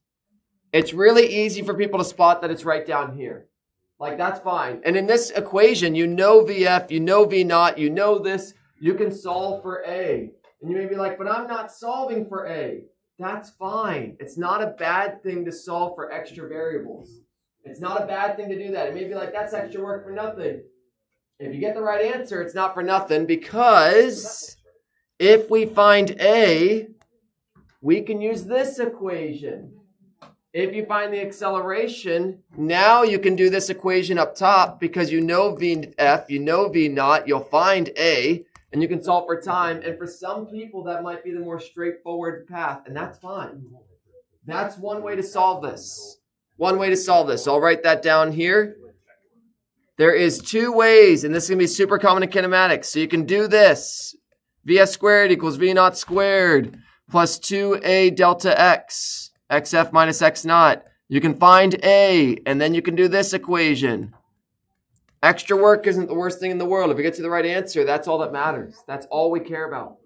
Speaker 1: It's really easy for people to spot that it's right down here. Like, that's fine. And in this equation, you know VF, you know V naught, you know this. You can solve for A. And you may be like, but I'm not solving for A. That's fine. It's not a bad thing to solve for extra variables. It's not a bad thing to do that. It may be like, that's extra work for nothing. If you get the right answer, it's not for nothing, because if we find A, we can use this equation. If you find the acceleration, now you can do this equation up top because you know VF, you know V naught, you'll find A, and you can solve for time. And for some people, that might be the more straightforward path, and that's fine. That's one way to solve this. One way to solve this. So I'll write that down here. There is two ways, and this is going to be super common in kinematics. So you can do this. Vs squared equals V naught squared plus 2A delta x. xf minus x naught. You can find A, and then you can do this equation. Extra work isn't the worst thing in the world. If you get to the right answer, that's all that matters. That's all we care about.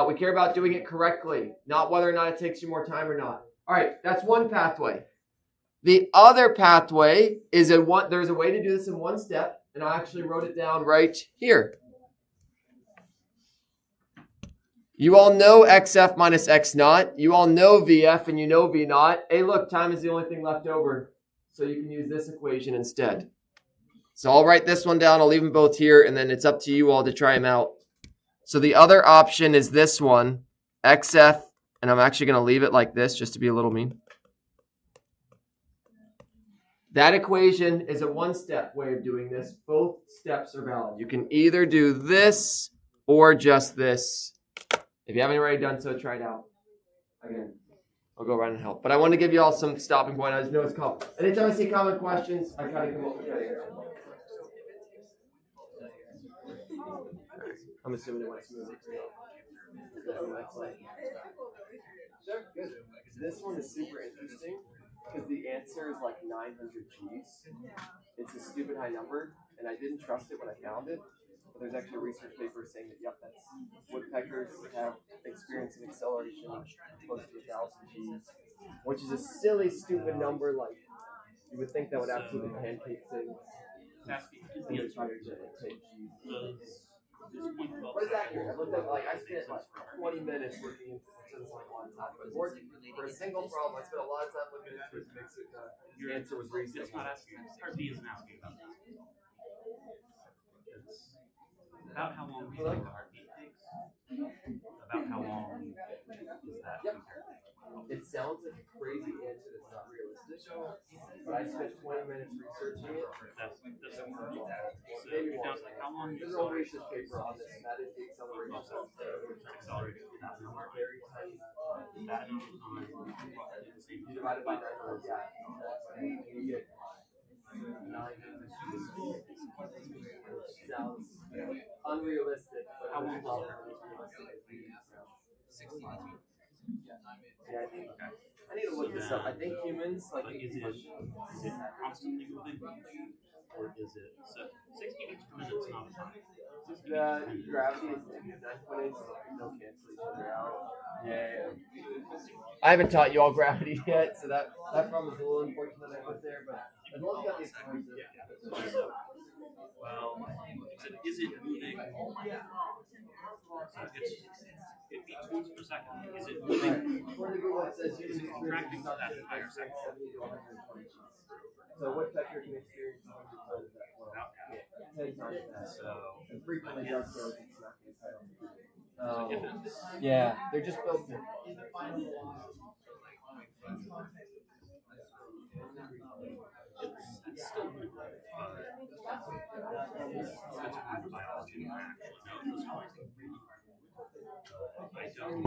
Speaker 1: We care about doing it correctly, not whether or not it takes you more time or not. All right, that's one pathway. The other pathway is there's a way to do this in one step, and I actually wrote it down right here. You all know xf minus x naught. You all know vf and you know v naught. Hey, look, time is the only thing left over. So you can use this equation instead. So I'll write this one down. I'll leave them both here, and then it's up to you all to try them out. So the other option is this one, xf, and I'm actually going to leave it like this just to be a little mean. That equation is a one-step way of doing this. Both steps are valid. You can either do this or just this. If you haven't already done so, try it out. Again, I'll go around and help. But I want to give you all some stopping point. I just know it's common. Anytime I see common questions, I kind of come up with that answer. I'm assuming it went smoothly. Sure, good. This one is super interesting because the answer is like 900 G's. It's a stupid high number, and I didn't trust it when I found it. But there's actually a research paper saying that, yep, that's woodpeckers have experienced an acceleration close to 1,000 G's, which is a silly, stupid number. Like, you would think that would absolutely pancake things.
Speaker 2: the answer
Speaker 1: trying to
Speaker 2: is
Speaker 1: take
Speaker 2: does this point 12
Speaker 1: what is accurate? I looked up like I
Speaker 2: seconds
Speaker 1: spent like 20 minutes looking into it. It like a lot of time, but more for a single problem, I spent a lot of time looking into it to make sure the answer was reasonable.
Speaker 2: It's not asking. Part B isn't asking about that. It's about how long do you think the heartbeat takes? About how long is that compared?
Speaker 1: It sounds like a crazy answer that's not realistic, but I spent 20 minutes researching it.
Speaker 2: That's
Speaker 1: So
Speaker 2: maybe
Speaker 1: maybe
Speaker 2: found like how long
Speaker 1: there's a research paper on this, and that is the acceleration.
Speaker 2: accelerated that number.
Speaker 1: Very tiny.
Speaker 2: That amount of time is the same.
Speaker 1: You divide it by 9, yeah. And you get 9. Sounds unrealistic, but
Speaker 2: How long
Speaker 1: probably
Speaker 2: is it?
Speaker 1: realistic.
Speaker 3: 16.
Speaker 1: Yeah, I need to look this up. I think humans like
Speaker 2: Is it constantly moving, or is it 60 beats per minute? Is not a time.
Speaker 1: the gravity is 9.8, so they'll cancel each other out. Yeah. I haven't taught you all gravity yet, so that problem is a little unfortunate I put there, but as long as you got the experience.
Speaker 2: Well, is it moving? So it beats once per second. Is it moving?
Speaker 1: According to Google, it says
Speaker 2: Is it contracting for that entire second?
Speaker 1: 70 to 120. So what vector can experience 100 times that flow? Yeah, 10 times that.
Speaker 2: So
Speaker 1: And frequently does so, it's not going to
Speaker 2: if it's
Speaker 1: yeah, they're just built in.
Speaker 2: it's still moving, but it's moving biology. I actually know this one. I don't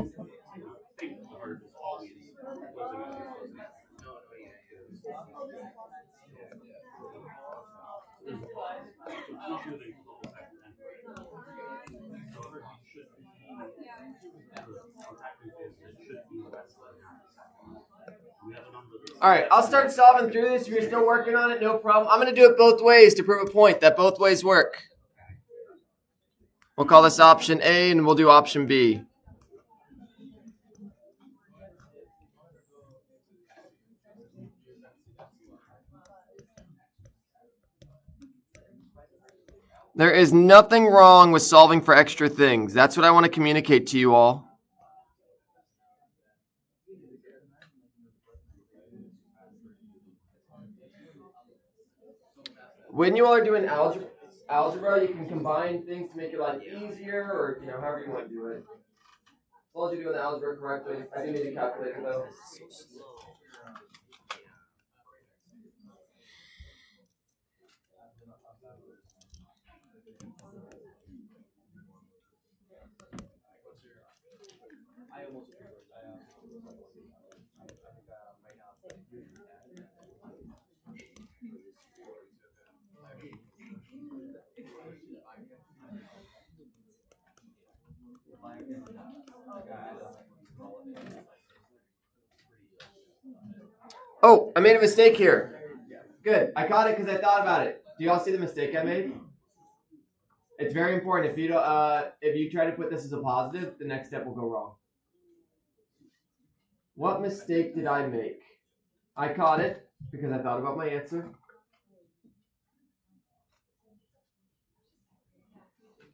Speaker 2: think the heart is always closing it. It's moving the whole second anyway. So heartbeat should be contracting phase, it should be less than half a second. We have a number that's
Speaker 1: All right, I'll start solving through this. If you're still working on it, no problem. I'm going to do it both ways to prove a point that both ways work. We'll call this option A, and we'll do option B. There is nothing wrong with solving for extra things. That's what I want to communicate to you all. When you all are doing algebra, you can combine things to make it a lot easier, or however you want to do it. As long as you're doing the algebra correctly. I do need a calculator though. Oh, I made a mistake here. Good. I caught it because I thought about it. Do y'all see the mistake I made? It's very important. If you try to put this as a positive, the next step will go wrong. What mistake did I make? I caught it because I thought about my answer.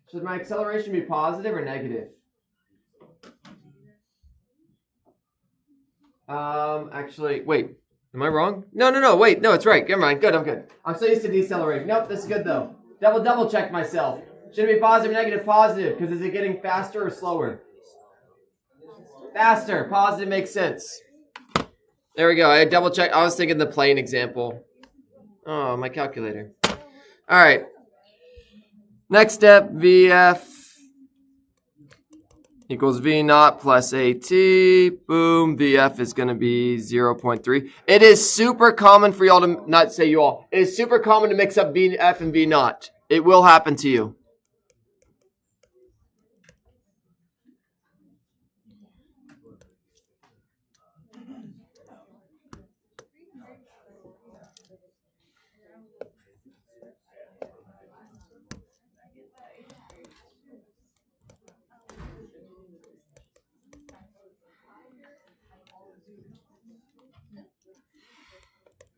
Speaker 1: Should my acceleration be positive or negative? Actually, wait. Am I wrong? No, wait. No, it's right. Never mind. Good, I'm good. I'm so used to decelerating. Nope, this is good though. Double check myself. Should it be positive, negative, positive? Because is it getting faster or slower? Faster. Positive makes sense. There we go. I double checked. I was thinking the plane example. Oh, my calculator. All right. Next step, VF equals V naught plus AT. Boom. VF is going to be 0.3. It is super common for y'all to, not say you all, it is super common to mix up VF and V naught. It will happen to you.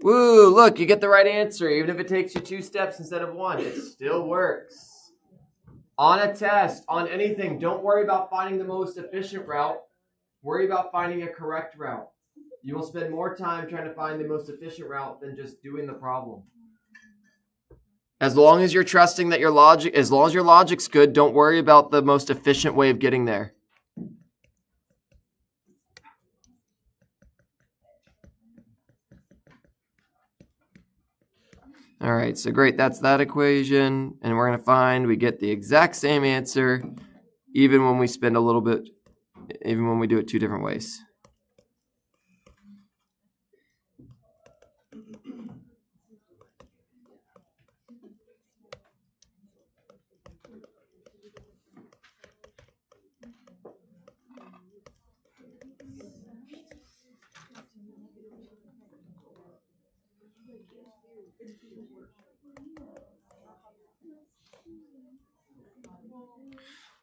Speaker 1: Woo, look, you get the right answer. Even if it takes you 2 steps instead of 1, it still works. On a test, on anything, don't worry about finding the most efficient route. Worry about finding a correct route. You will spend more time trying to find the most efficient route than just doing the problem. As long as you're trusting that your logic's good, don't worry about the most efficient way of getting there. All right, so great, that's that equation. And we're going to find we get the exact same answer even when we spend a little bit, even when we do it 2 different ways.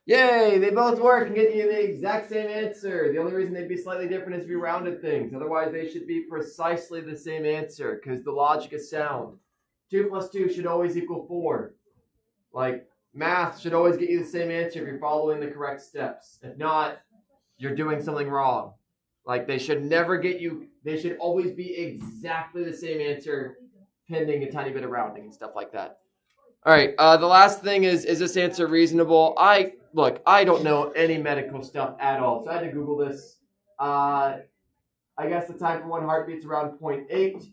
Speaker 1: Yay, they both work and get you the exact same answer. The only reason they'd be slightly different is if you rounded things. Otherwise, they should be precisely the same answer because the logic is sound. 2 plus 2 should always equal 4. Like, math should always get you the same answer if you're following the correct steps. If not, you're doing something wrong. Like, they should never get you, they should always be exactly the same answer pending a tiny bit of rounding and stuff like that. All right, the last thing is this answer reasonable? Look, I don't know any medical stuff at all, so I had to Google this. I guess the time for 1 heartbeat's around 0.8.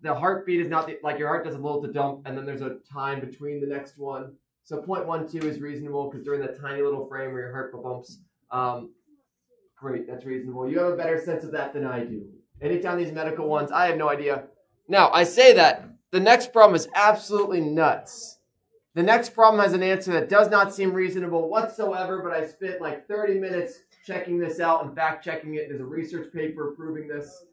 Speaker 1: The heartbeat is not, like your heart does a little to dump, and then there's a time between the next one. So 0.12 is reasonable because they're in that tiny little frame where your heart bumps. Great, that's reasonable. You have a better sense of that than I do. Anytime these medical ones, I have no idea. Now, I say that. The next problem is absolutely nuts. The next problem has an answer that does not seem reasonable whatsoever, but I spent like 30 minutes checking this out and fact-checking it. There's a research paper proving this.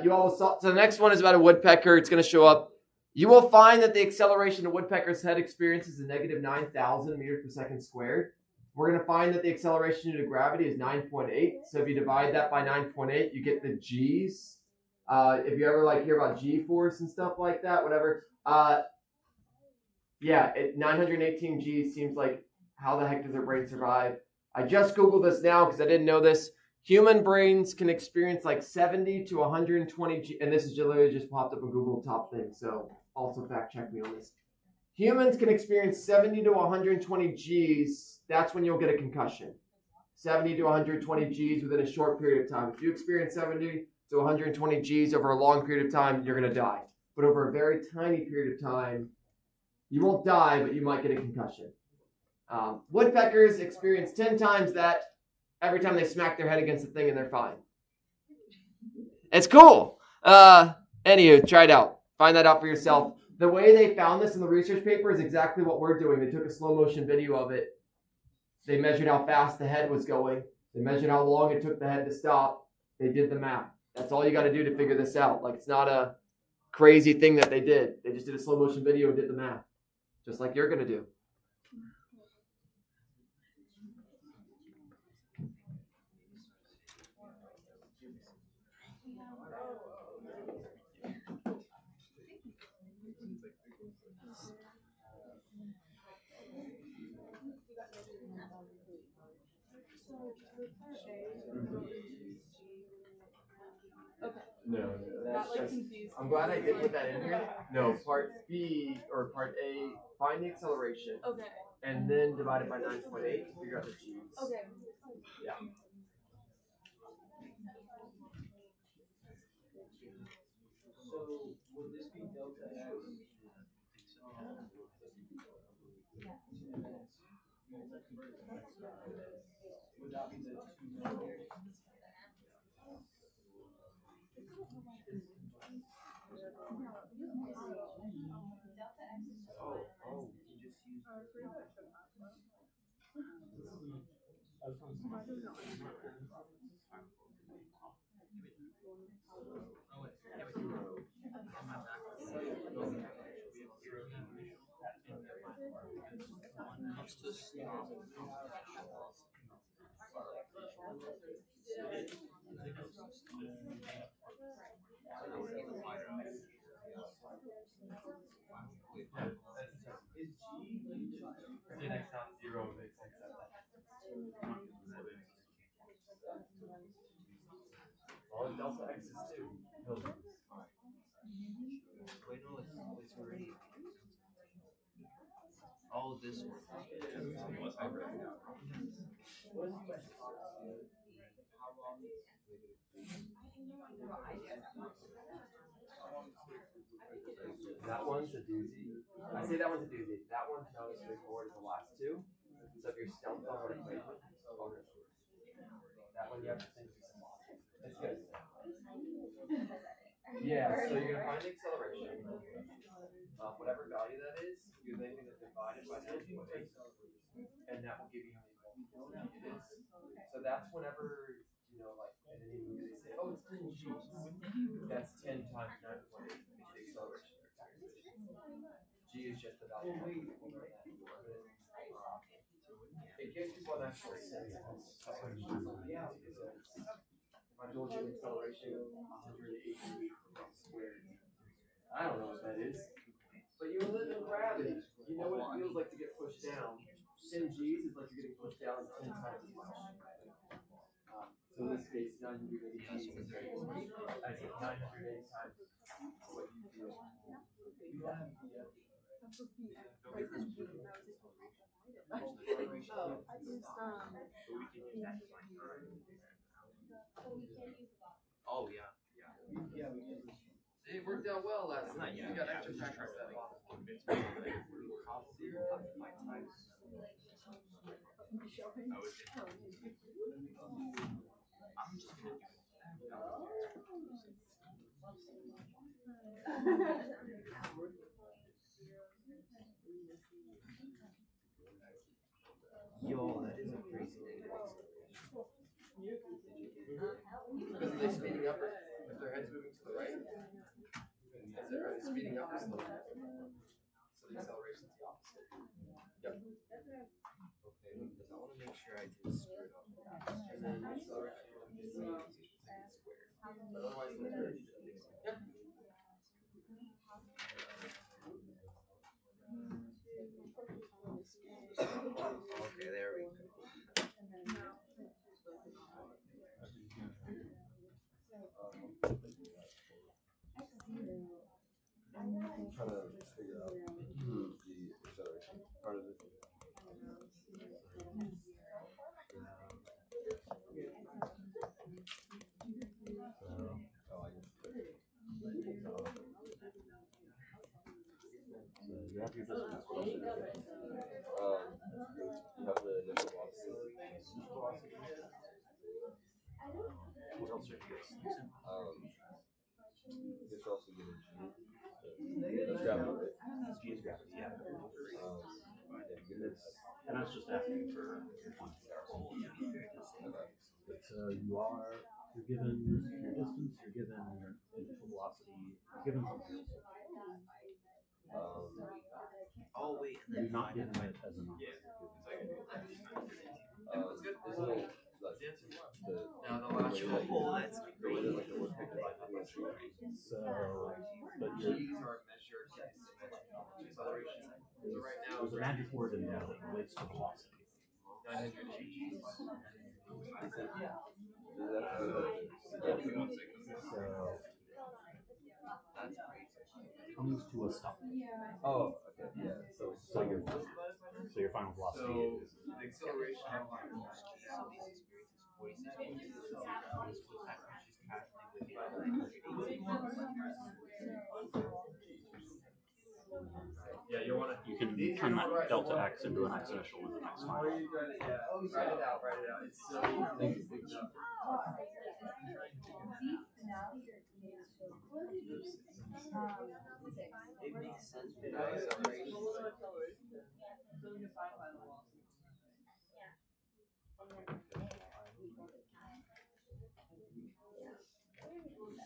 Speaker 1: You all saw. So the next one is about a woodpecker. It's going to show up. You will find that the acceleration a woodpecker's head experiences is negative 9,000 meters per second squared. We're going to find that the acceleration due to gravity is 9.8. So if you divide that by 9.8, you get the G's. If you ever hear about G-force and stuff like that, whatever. 918 G seems like how the heck does their brain survive? I just Googled this now because I didn't know this. Human brains can experience like 70 to 120 G, and this is literally just popped up on Google top thing, so also fact check me on this. Humans can experience 70 to 120 Gs. That's when you'll get a concussion. 70 to 120 Gs within a short period of time. If you experience 70 to 120 Gs over a long period of time, you're going to die. But over a very tiny period of time, you won't die, but you might get a concussion. Woodpeckers experience 10 times that every time they smack their head against the thing and they're fine. It's cool. Anywho, try it out. Find that out for yourself. The way they found this in the research paper is exactly what we're doing. They took a slow motion video of it. They measured how fast the head was going. They measured how long it took the head to stop. They did the math. That's all you got to do to figure this out. Like, it's not a crazy thing that they did. They just did a slow motion video and did the math. Just like you're going to do. No, that's just, I'm glad I did put that in here. No, part B or part A, find the acceleration.
Speaker 5: Okay.
Speaker 1: And then divide it by 9.8 to figure out the G's.
Speaker 5: Okay.
Speaker 1: Yeah.
Speaker 4: So would this be delta x? Would that be the 2 millimeters?
Speaker 1: next time 0 makes sense. Well, delta x is 2.
Speaker 3: Wait, no, it's already. All this one.
Speaker 1: That one's a doozy. I say that one's a doozy. That one's not as straightforward as the last two. So if you're stumped on what equation, that one you have to think of some logic. It's good. Yeah, so you're gonna find the acceleration. Whatever value that is, you're then gonna divide it by the input, and that will give you how many volts it is. So that's whenever like in any movie they say, oh, it's 10 G's. That's 10 times 9.8 is the acceleration. G is just the value. It gives you one actual sense. Yeah, because if I told you the acceleration of 180 squared, I don't know what that is. But you live in gravity. You know what it feels like to get pushed down. 10 G's is like you're getting pushed down 10 times as much. So in this case, 980 G's is very I said 980 times what you feel. You have the
Speaker 3: Oh yeah.
Speaker 1: It worked out well last night. You got extra practice that long.
Speaker 3: I'm just gonna
Speaker 1: Yo, that is a crazy negative acceleration. Because are they speeding up or if their head's moving to the right? Are they speeding up or slowing down? So the acceleration's the opposite. Yep.
Speaker 3: okay, because I want to make sure I do squared off.
Speaker 1: And then the acceleration is squared. But otherwise, yep.
Speaker 3: Okay, there we go.
Speaker 6: I'm trying to figure out the acceleration part of it. So you have your distance velocity. You have the initial velocity.
Speaker 2: What else are you
Speaker 6: You can also get a G. That's gravity, right?
Speaker 2: G is gravity, yeah.
Speaker 6: And
Speaker 2: that's just asking for you're given your distance, you're given your initial velocity, you're given something else.
Speaker 3: Oh wait, and
Speaker 2: You're
Speaker 3: then
Speaker 2: not given it as a number.
Speaker 1: That's good.
Speaker 6: Isn't it like
Speaker 1: Now the last one.
Speaker 3: that's
Speaker 6: the way that like the word picked up by
Speaker 2: So,
Speaker 1: But
Speaker 2: but
Speaker 1: G's are measured acceleration. So right now,
Speaker 2: there's a magic word in there that relates to velocity.
Speaker 1: 900 G's.
Speaker 2: So, comes to a stop.
Speaker 6: Oh, okay, yeah. So
Speaker 2: your final velocity
Speaker 1: So
Speaker 2: is
Speaker 1: the acceleration.
Speaker 3: so these experiences 46 points. So this was actually just calculated
Speaker 1: Yeah, you want to.
Speaker 2: you can turn that delta x into an x initial and an x final.
Speaker 1: Write it out. It's so easy to pick up.
Speaker 3: it makes sense with the acceleration.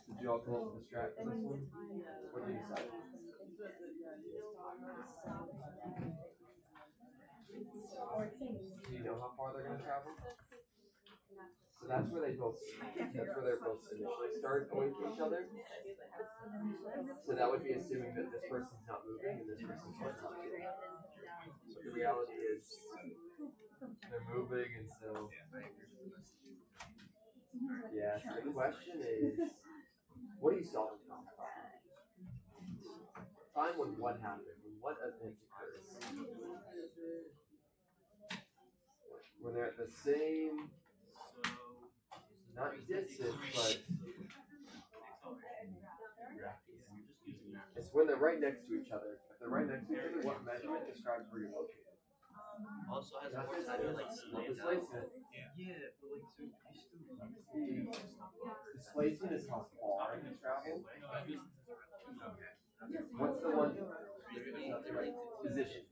Speaker 1: Did you all come up with a strat for this one? What did you decide? Do you know how far they're going to travel? So that's where they both. That's where they're both initially start going to each other. So that would be assuming that this person's not moving and this person's not moving. But the reality is they're moving, and so yeah. So the question is, what are you solving from? Find when what happened, when what event occurs. When they're at the same, not distance, but it's when they're right next to each other. If they're right next to each other, what measurement describes where you're located?
Speaker 3: Also has
Speaker 1: Not
Speaker 3: more time to like slow down.
Speaker 1: displacement.
Speaker 3: Yeah, but like so you still
Speaker 1: Displacement is how far you travel. What's the one? Position.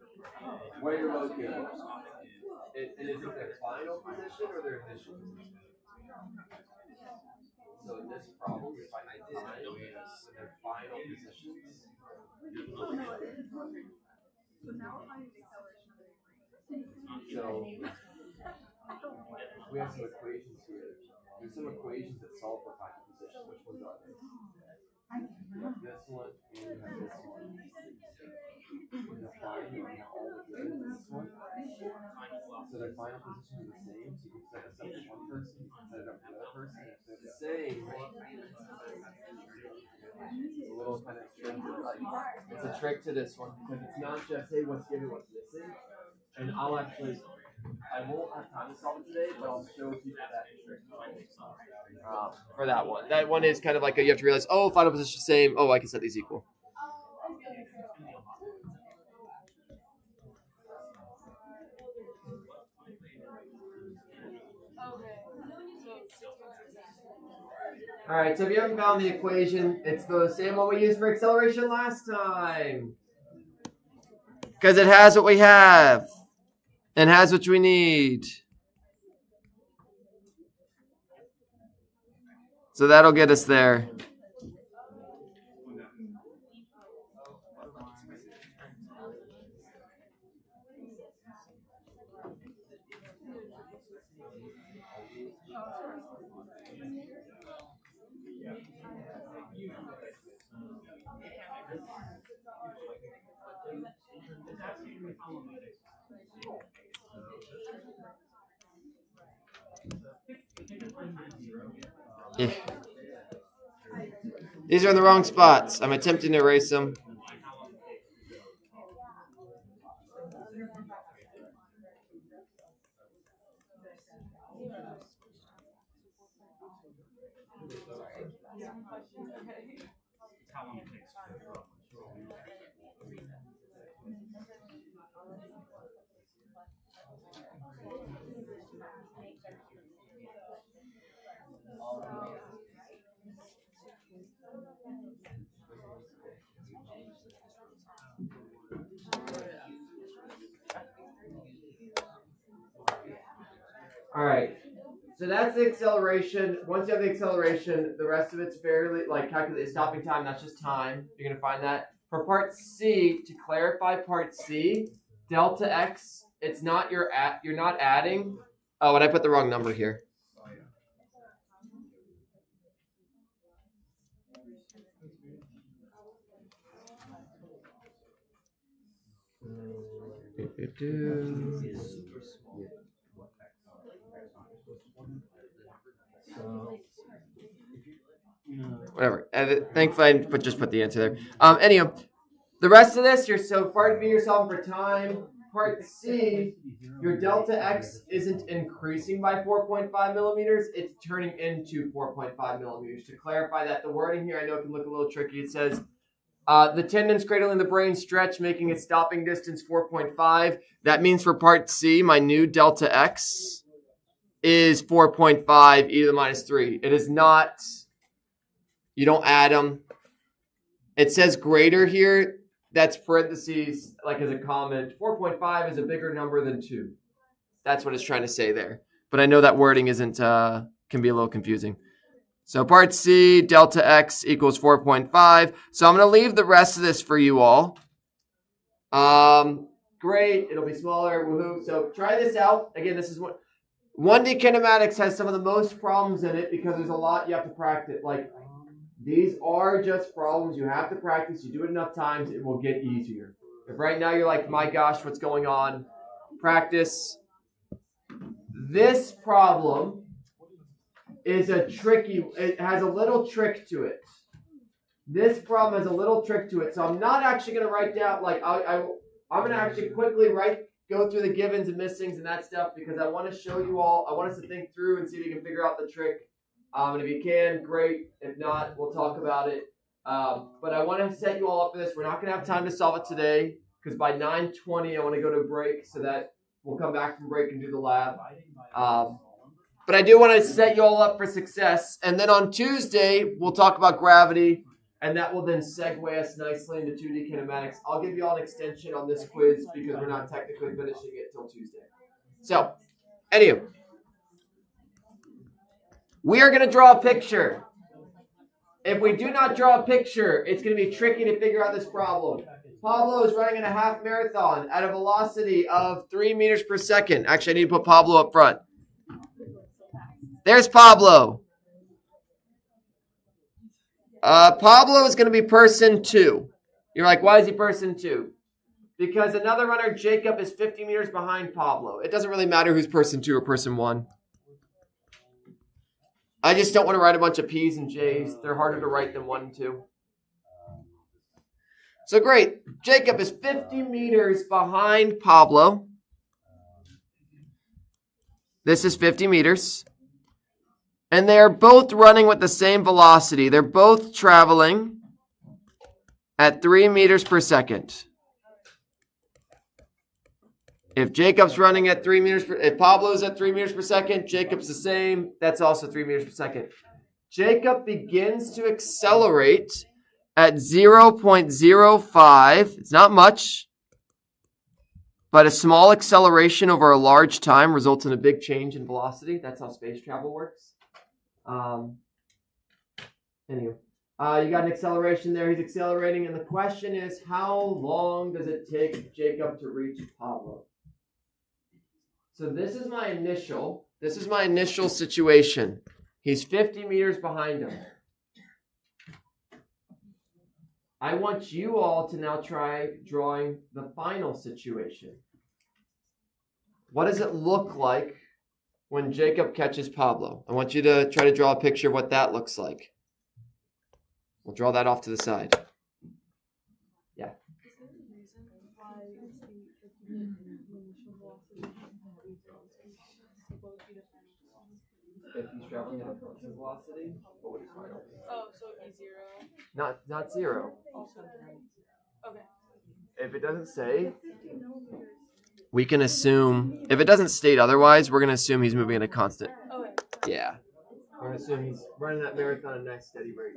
Speaker 1: Where you're located. And is it their final position or their initial position? So in this problem, your finite time and their final positions.
Speaker 5: So now I'm finding the acceleration of the
Speaker 1: So we have some equations here. There's some equations that solve for final position. Which ones are they? You have this one and you have this one. You have final, you have all the good in this one. So their final positions are the same. So you can set this up for one person, you can set it up for another person. If they're the same, it's a little kind of trick. It's a trick to this one because it's not just hey what's given, what's missing. And I won't have time to solve it today, but I'll show people that trick for that one. That one is kind of like you have to realize, oh, final position same. Oh, I can set these equal. All right, so if you haven't found the equation, it's the same one we used for acceleration last time. Because it has what we have and has what we need. So that'll get us there. Yeah. These are in the wrong spots. I'm attempting to erase them. All right, so that's the acceleration. Once you have the acceleration, the rest of it's fairly like calculate stopping time. That's just time. You're gonna find that for part C. To clarify part C, delta x. It's not you're not adding. Oh, and I put the wrong number here. Whatever. Thankfully, I just put the answer there. Anyhow, the rest of this, so part B, you're solving for time. Part C, your delta x isn't increasing by 4.5 millimeters. It's turning into 4.5 millimeters. To clarify that, the wording here, I know it can look a little tricky. It says, the tendons cradling the brain stretch, making its stopping distance 4.5. That means for part C, my new delta x is 4.5 e to the minus 3. It is not, you don't add them. It says greater here. That's parentheses, like as a comment. 4.5 is a bigger number than 2. That's what it's trying to say there. But I know that wording isn't, can be a little confusing. So part C, delta x equals 4.5. So I'm going to leave the rest of this for you all. Great. It'll be smaller. Woohoo. So try this out. Again, this is what 1D kinematics has some of the most problems in it because there's a lot you have to practice. Like, these are just problems you have to practice. You do it enough times, it will get easier. If right now you're like, my gosh, what's going on? Practice. This problem is it has a little trick to it. This problem has a little trick to it. So I'm not actually going to write down, like, I'm going to actually quickly go through the givens and missings and that stuff because I want to show you all, I want us to think through and see if you can figure out the trick. And if you can, great. If not, we'll talk about it. But I want to set you all up for this. We're not going to have time to solve it today because by 9:20 I want to go to a break so that we'll come back from break and do the lab. But I do want to set you all up for success. And then on Tuesday, we'll talk about gravity. And that will then segue us nicely into 2D kinematics. I'll give you all an extension on this quiz because we're not technically finishing it till Tuesday. So, anyway, we are going to draw a picture. If we do not draw a picture, it's going to be tricky to figure out this problem. Pablo is running in a half marathon at a velocity of 3 meters per second. Actually, I need to put Pablo up front. There's Pablo. Pablo is going to be person 2. You're like, why is he person 2? Because another runner, Jacob, is 50 meters behind Pablo. It doesn't really matter who's person 2 or person 1. I just don't want to write a bunch of P's and J's. They're harder to write than 1 and 2. So great. Jacob is 50 meters behind Pablo. This is 50 meters. And they are both running with the same velocity. They're both traveling at 3 meters per second. If Jacob's running at 3 meters if Pablo's at 3 meters per second, Jacob's the same. That's also 3 meters per second. Jacob begins to accelerate at 0.05. It's not much, but a small acceleration over a large time results in a big change in velocity. That's how space travel works. You got an acceleration there. He's accelerating, and the question is, how long does it take Jacob to reach Pablo? So this is my initial situation. He's 50 meters behind him. I want you all to now try drawing the final situation. What does it look like when Jacob catches Pablo? I want you to try to draw a picture of what that looks like. We'll draw that off to the side. Yeah.
Speaker 5: Is there a reason why it's the initial velocity supposed to be the final velocity?
Speaker 1: If he's traveling at a constant velocity, what would his final be?
Speaker 5: Oh, so it'd be 0.
Speaker 1: Not 0.
Speaker 5: Also, okay.
Speaker 1: If it doesn't say, we can assume, if it doesn't state otherwise, we're going to assume he's moving at a constant.
Speaker 5: Okay.
Speaker 1: Yeah. We're going to assume he's running that marathon at a nice steady rate.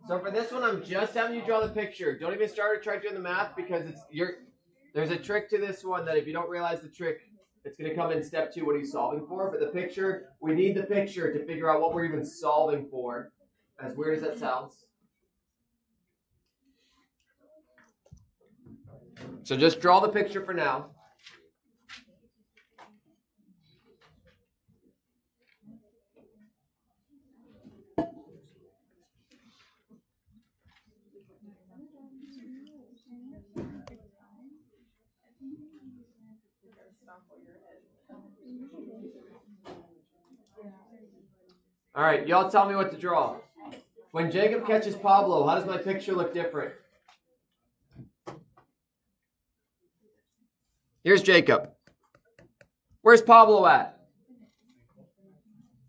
Speaker 1: So for this one, I'm just having you draw the picture. Don't even start or try doing the math because there's a trick to this one that if you don't realize the trick, it's going to come in step 2, what are you solving for? But the picture, we need the picture to figure out what we're even solving for. As weird as that sounds. So just draw the picture for now. All right, y'all tell me what to draw. When Jacob catches Pablo, how does my picture look different? Here's Jacob. Where's Pablo at?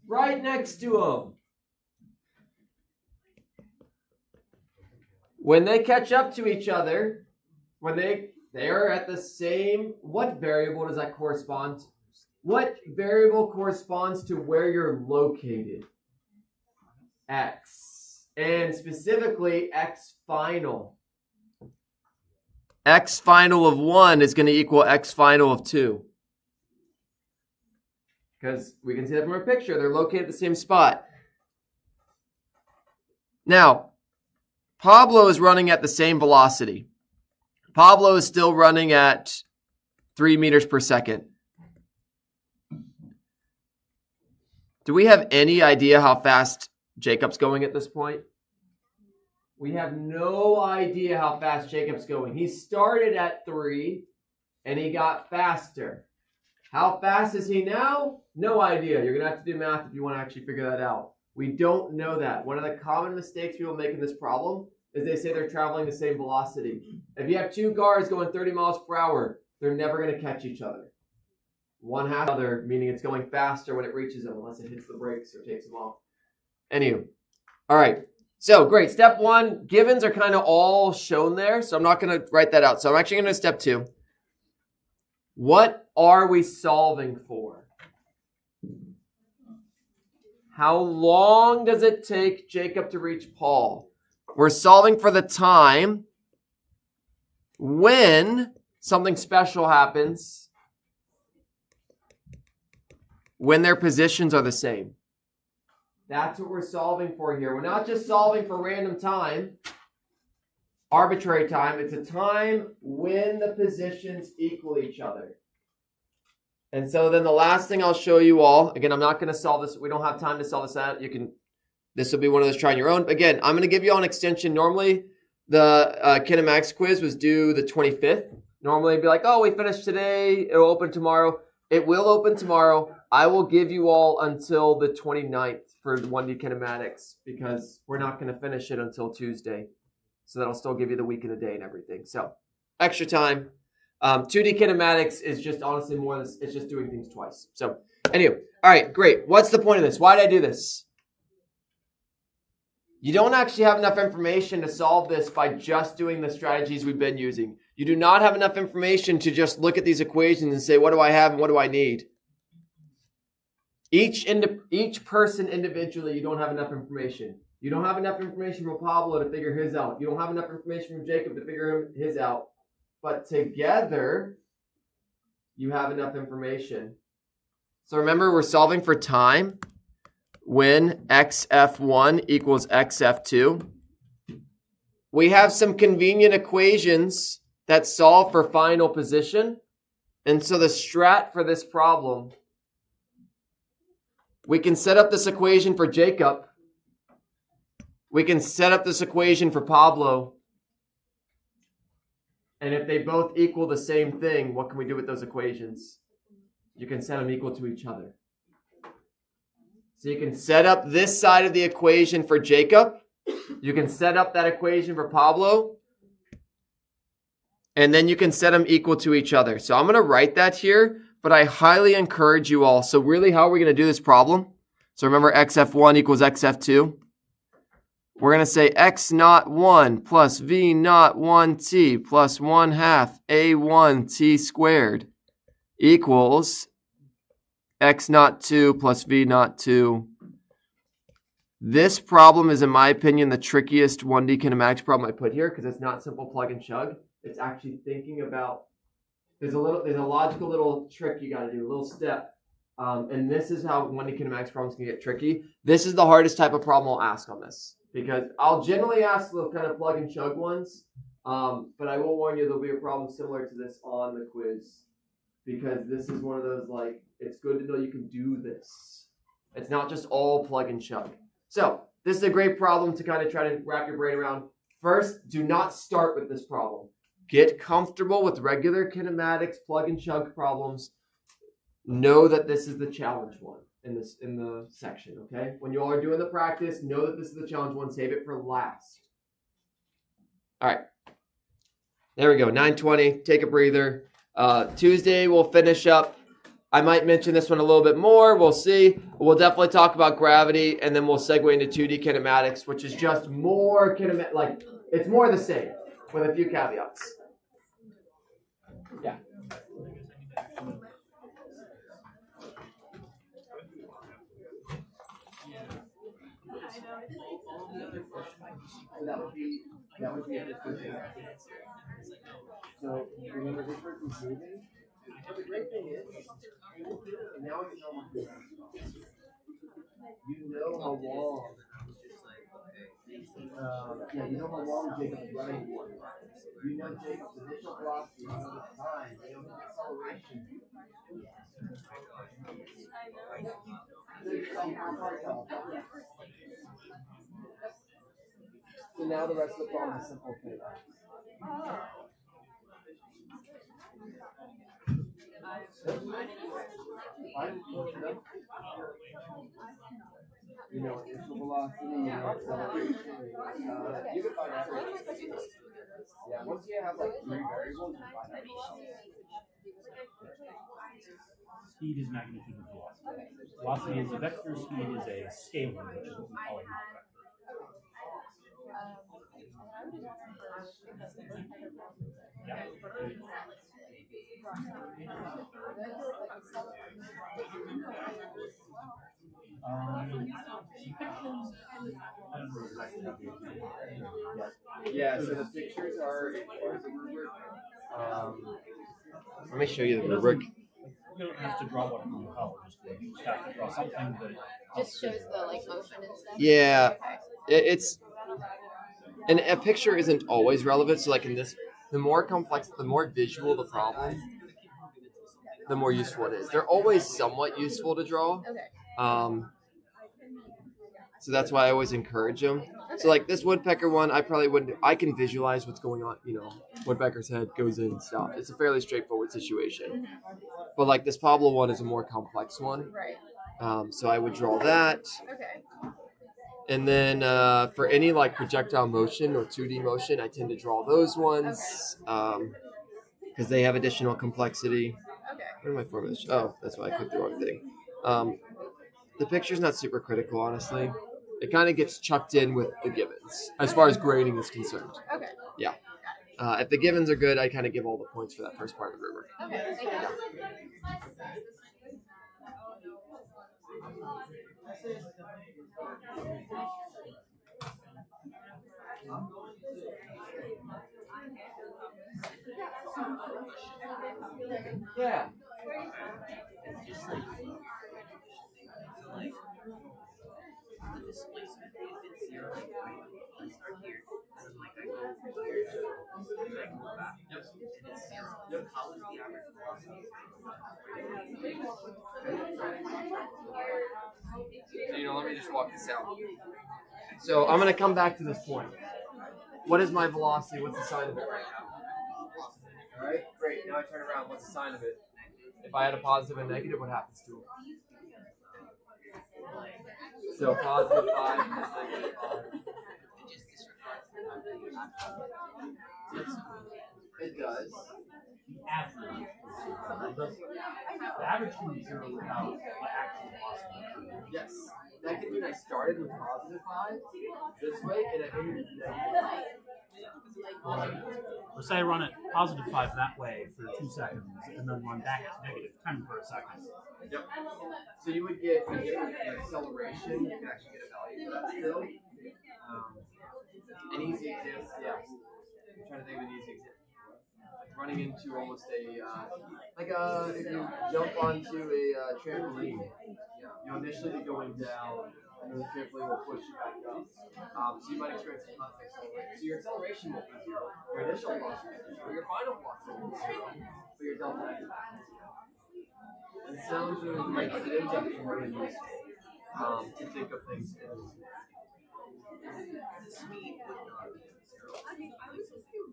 Speaker 1: Right next to him. When they catch up to each other, when they are at the same, what variable does that correspond to? What variable corresponds to where you're located? X. And specifically, X final. x final of 1 is going to equal x final of 2. Because we can see that from our picture. They're located at the same spot. Now, Pablo is running at the same velocity. Pablo is still running at 3 meters per second. Do we have any idea how fast Jacob's going at this point? We have no idea how fast Jacob's going. He started at 3 and he got faster. How fast is he now? No idea. You're going to have to do math if you want to actually figure that out. We don't know that. One of the common mistakes people make in this problem is they say they're traveling the same velocity. If you have two cars going 30 miles per hour, they're never going to catch each other. One half the other, meaning it's going faster when it reaches them unless it hits the brakes or takes them off. Anywho, all right. So great. Step 1, givens are kind of all shown there, so I'm not going to write that out. So I'm actually going to step 2. What are we solving for? How long does it take Jacob to reach Paul? We're solving for the time when something special happens, when their positions are the same. That's what we're solving for here. We're not just solving for random time, arbitrary time. It's a time when the positions equal each other. And so then the last thing I'll show you all, again, I'm not going to solve this. We don't have time to solve this out. This will be one of those try on your own. Again, I'm going to give you all an extension. Normally, the kinematics quiz was due the 25th. Normally, it'd be like, oh, we finished today. It will open tomorrow. It will open tomorrow. I will give you all until the 29th for 1D kinematics because we're not going to finish it until Tuesday. So that'll still give you the week and the day and everything. So extra time. 2D kinematics is just honestly more, it's just doing things twice. So anyway, all right, great. What's the point of this? Why did I do this? You don't actually have enough information to solve this by just doing the strategies we've been using. You do not have enough information to just look at these equations and say, what do I have and what do I need? Each person individually, you don't have enough information. You don't have enough information from Pablo to figure his out. You don't have enough information from Jacob to figure his out. But together, you have enough information. So remember, we're solving for time when xf1 equals xf2. We have some convenient equations that solve for final position. And so the strat for this problem, we can set up this equation for Jacob. We can set up this equation for Pablo. And if they both equal the same thing, what can we do with those equations? You can set them equal to each other. So you can set up this side of the equation for Jacob. You can set up that equation for Pablo. And then you can set them equal to each other. So I'm going to write that here, but I highly encourage you all. So really, how are we going to do this problem? So remember, xf1 equals xf2. We're going to say x naught 1 plus v naught 1t plus 1/2 a1t squared equals x naught 2 plus v naught 2. This problem is, in my opinion, the trickiest 1D kinematics problem I put here because it's not simple plug and chug. It's actually thinking about, there's a logical little trick you got to do, a little step. And this is how 1D kinematics problems can get tricky. This is the hardest type of problem I'll ask on this. Because I'll generally ask the kind of plug and chug ones, but I will warn you there'll be a problem similar to this on the quiz. Because this is one of those, like, it's good to know you can do this. It's not just all plug and chug. So, this is a great problem to kind of try to wrap your brain around. First, do not start with this problem. Get comfortable with regular kinematics, plug and chug problems. Know that this is the challenge one. In the section, okay? When you all are doing the practice, know that this is the challenge one. Save it for last. All right. There we go. 9:20. Take a breather. Tuesday, we'll finish up. I might mention this one a little bit more. We'll see. We'll definitely talk about gravity, and then we'll segue into 2D kinematics, which is just more it's more the same with a few caveats. Yeah. That would be a good thing. So remember this person's moving. But the great thing is, and now you know what you know how long. Yeah, you know how long Jacob's running for. You know Jacob's initial velocity, you know the time, you know his acceleration. So now the rest of the problem is simple thing. You know initial velocity, you know acceleration, you can find everything. Yeah, once you have like 3 variables, you find everything.
Speaker 2: Speed is magnitude of velocity. Velocity is a vector, speed is a scalar, which is what we call a unit vector. Yeah. I don't know exactly how to
Speaker 1: Yeah, so the pictures are let me show you the rubric.
Speaker 2: You don't have to draw one from the college. You just have to draw something that
Speaker 7: just shows the like motion and stuff.
Speaker 1: Yeah, it's and a picture isn't always relevant. So like in this, the more complex, the more visual the problem, the more useful it is. They're always somewhat useful to draw.
Speaker 7: Okay.
Speaker 1: So that's why I always encourage them. So like this woodpecker one, I probably wouldn't. I can visualize what's going on. You know, woodpecker's head goes in and stuff. It's a fairly straightforward situation. But like this Pablo one is a more complex one.
Speaker 7: Right.
Speaker 1: So I would draw that.
Speaker 7: Okay.
Speaker 1: And then for any like projectile motion or 2D motion, I tend to draw those ones because they have additional complexity.
Speaker 7: Okay.
Speaker 1: Where are my formulas? Oh, that's why I clicked the wrong thing. The picture's not super critical, honestly. It kind of gets chucked in with the givens as far as grading is concerned.
Speaker 7: Okay.
Speaker 1: Yeah. If the givens are good, I kind of give all the points for that first part of the rubric.
Speaker 7: Okay. Thank you.
Speaker 1: Yeah.
Speaker 3: It's just like the displacement, if it's 0, I start here, and then like I go from here to and I go back. And it's 0. How is the average velocity?
Speaker 1: So, let me just walk this out. So I'm going to come back to this point. What is my velocity? What's the sign of it right now? All right, great. Now I turn around. What's the sign of it? If I had a positive and negative, what happens to it? So positive 5 and negative 5. It does.
Speaker 2: the average can be 0 without the actual velocity.
Speaker 1: Yes. That could mean I started with positive 5 this way and I ended with negative 5.
Speaker 2: Or say I run at positive 5 that way for 2 seconds and then run back at negative 10 for a second.
Speaker 1: Yep. So you would get an acceleration. You can actually get a value for that still. An easy example, yeah. I'm trying to think of an easy example. Running into almost a, if you jump onto a trampoline, you'll initially be going down, and then the trampoline will push you back up. So you might experience a constant acceleration. So your acceleration will be 0. Your initial velocity is 0. Your final velocity will be 0. But your delta X is 0. And it sounds really great, but it ends up being really useful to think of things in.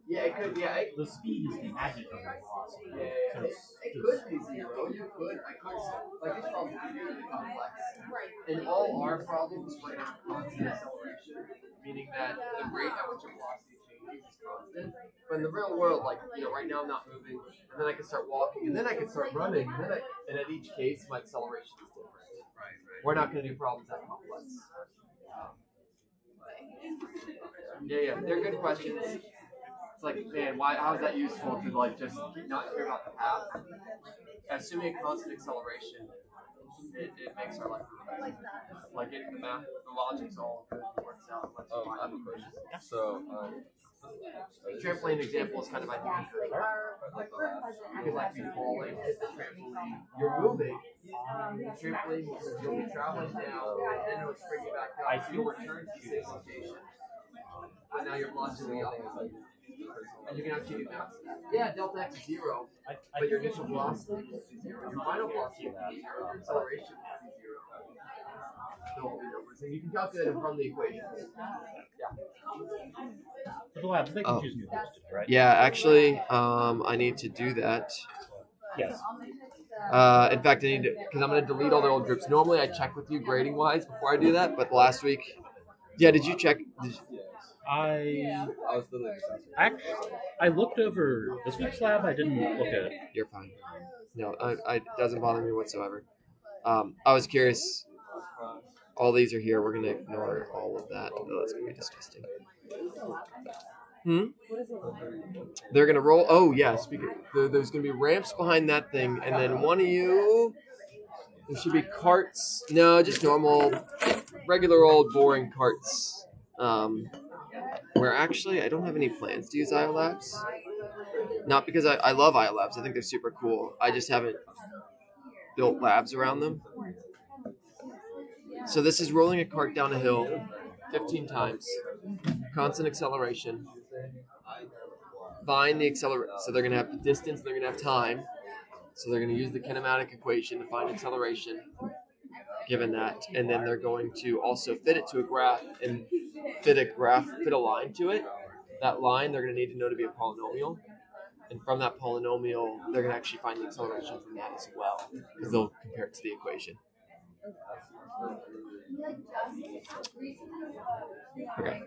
Speaker 1: Yeah, it could. Yeah,
Speaker 2: The speed is the adjective of velocity.
Speaker 1: yeah,
Speaker 2: So
Speaker 1: it could be 0. You could. I could. Like this problem is really complex. And all our problems right now constant acceleration, meaning that the rate at which your velocity changes is constant. But in the real world, like right now I'm not moving, and then I can start walking, and then I can start running, and at each case my acceleration is different. Right. We're not going to do problems that complex. Yeah, they're good questions. It's like, man, how is that useful to like just not care about the path? Assuming a constant acceleration, it makes our life really easy. Like the math, the logic's all good, it works out.
Speaker 6: I have a question. So,
Speaker 1: trampoline example is kind of, I think, good. Because like you falling, hit the trampoline, you're moving. The trampoline, you'll be traveling down, and then it'll spring you back up. You'll return to the station. But now your velocity will be up. And you can actually do math. Yeah, delta x is 0, but your initial velocity is 0. Your final velocity is 0. Your acceleration is 0. So, and you can calculate it from the equation.
Speaker 2: But the labs, they can
Speaker 7: Oh.
Speaker 2: choose new hosts, right?
Speaker 7: Yeah, actually, I need to do that.
Speaker 2: Yes.
Speaker 7: In fact, I need to, because I'm going to delete all the old groups. Normally, I check with you grading wise before I do that, but last week, yeah, did you check?
Speaker 2: I
Speaker 6: I was literally just asking.
Speaker 2: actually I looked over this week's lab. I didn't look at it.
Speaker 7: You're fine. No, it doesn't bother me whatsoever. I was curious. All these are here. We're going to ignore all of that. Oh, that's going to be disgusting. They're going to roll. Oh, yeah. There's going to be ramps behind that thing. And then one of you. There should be carts. No, just normal, regular old boring carts. Where actually, I don't have any plans to use IOLabs. Not because I love IOLabs. I think they're super cool. I just haven't built labs around them. So this is rolling a cart down a hill 15 times. Constant acceleration. Find the accelerator. So they're going to have distance, they're going to have time. So they're going to use the kinematic equation to find acceleration, given that. And then they're going to also fit it to a graph and fit a line to it. That line they're going to need to know to be a polynomial. And from that polynomial, they're going to actually find the acceleration from that as well, because they'll compare it to the equation. Okay.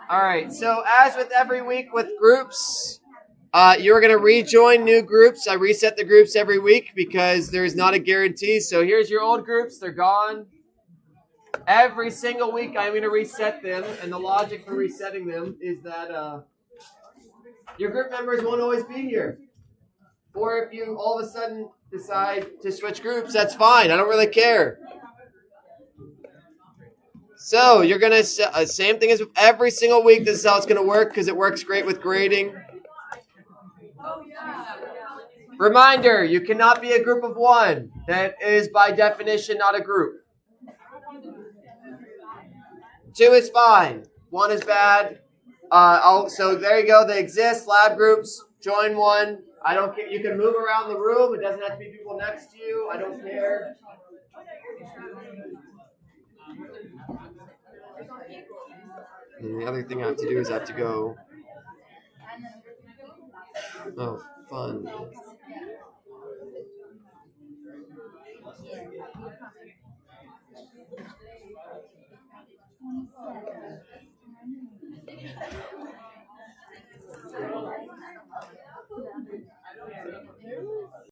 Speaker 1: All right, so as with every week with groups, you're going to rejoin new groups. I reset the groups every week because there's not a guarantee. So here's your old groups. They're gone. Every single week I'm going to reset them, and the logic for resetting them is that your group members won't always be here. Or if you all of a sudden decide to switch groups, that's fine. I don't really care. So you're going to, same thing as every single week, this is how it's going to work because it works great with grading. Reminder, you cannot be a group of one. That is by definition not a group. 2 is fine. 1 is bad. So there you go. They exist. Lab groups. Join one. I don't care. You can move around the room. It doesn't have to be people next to you. I don't care.
Speaker 7: And the other thing I have to do is I have to go. Oh, fun.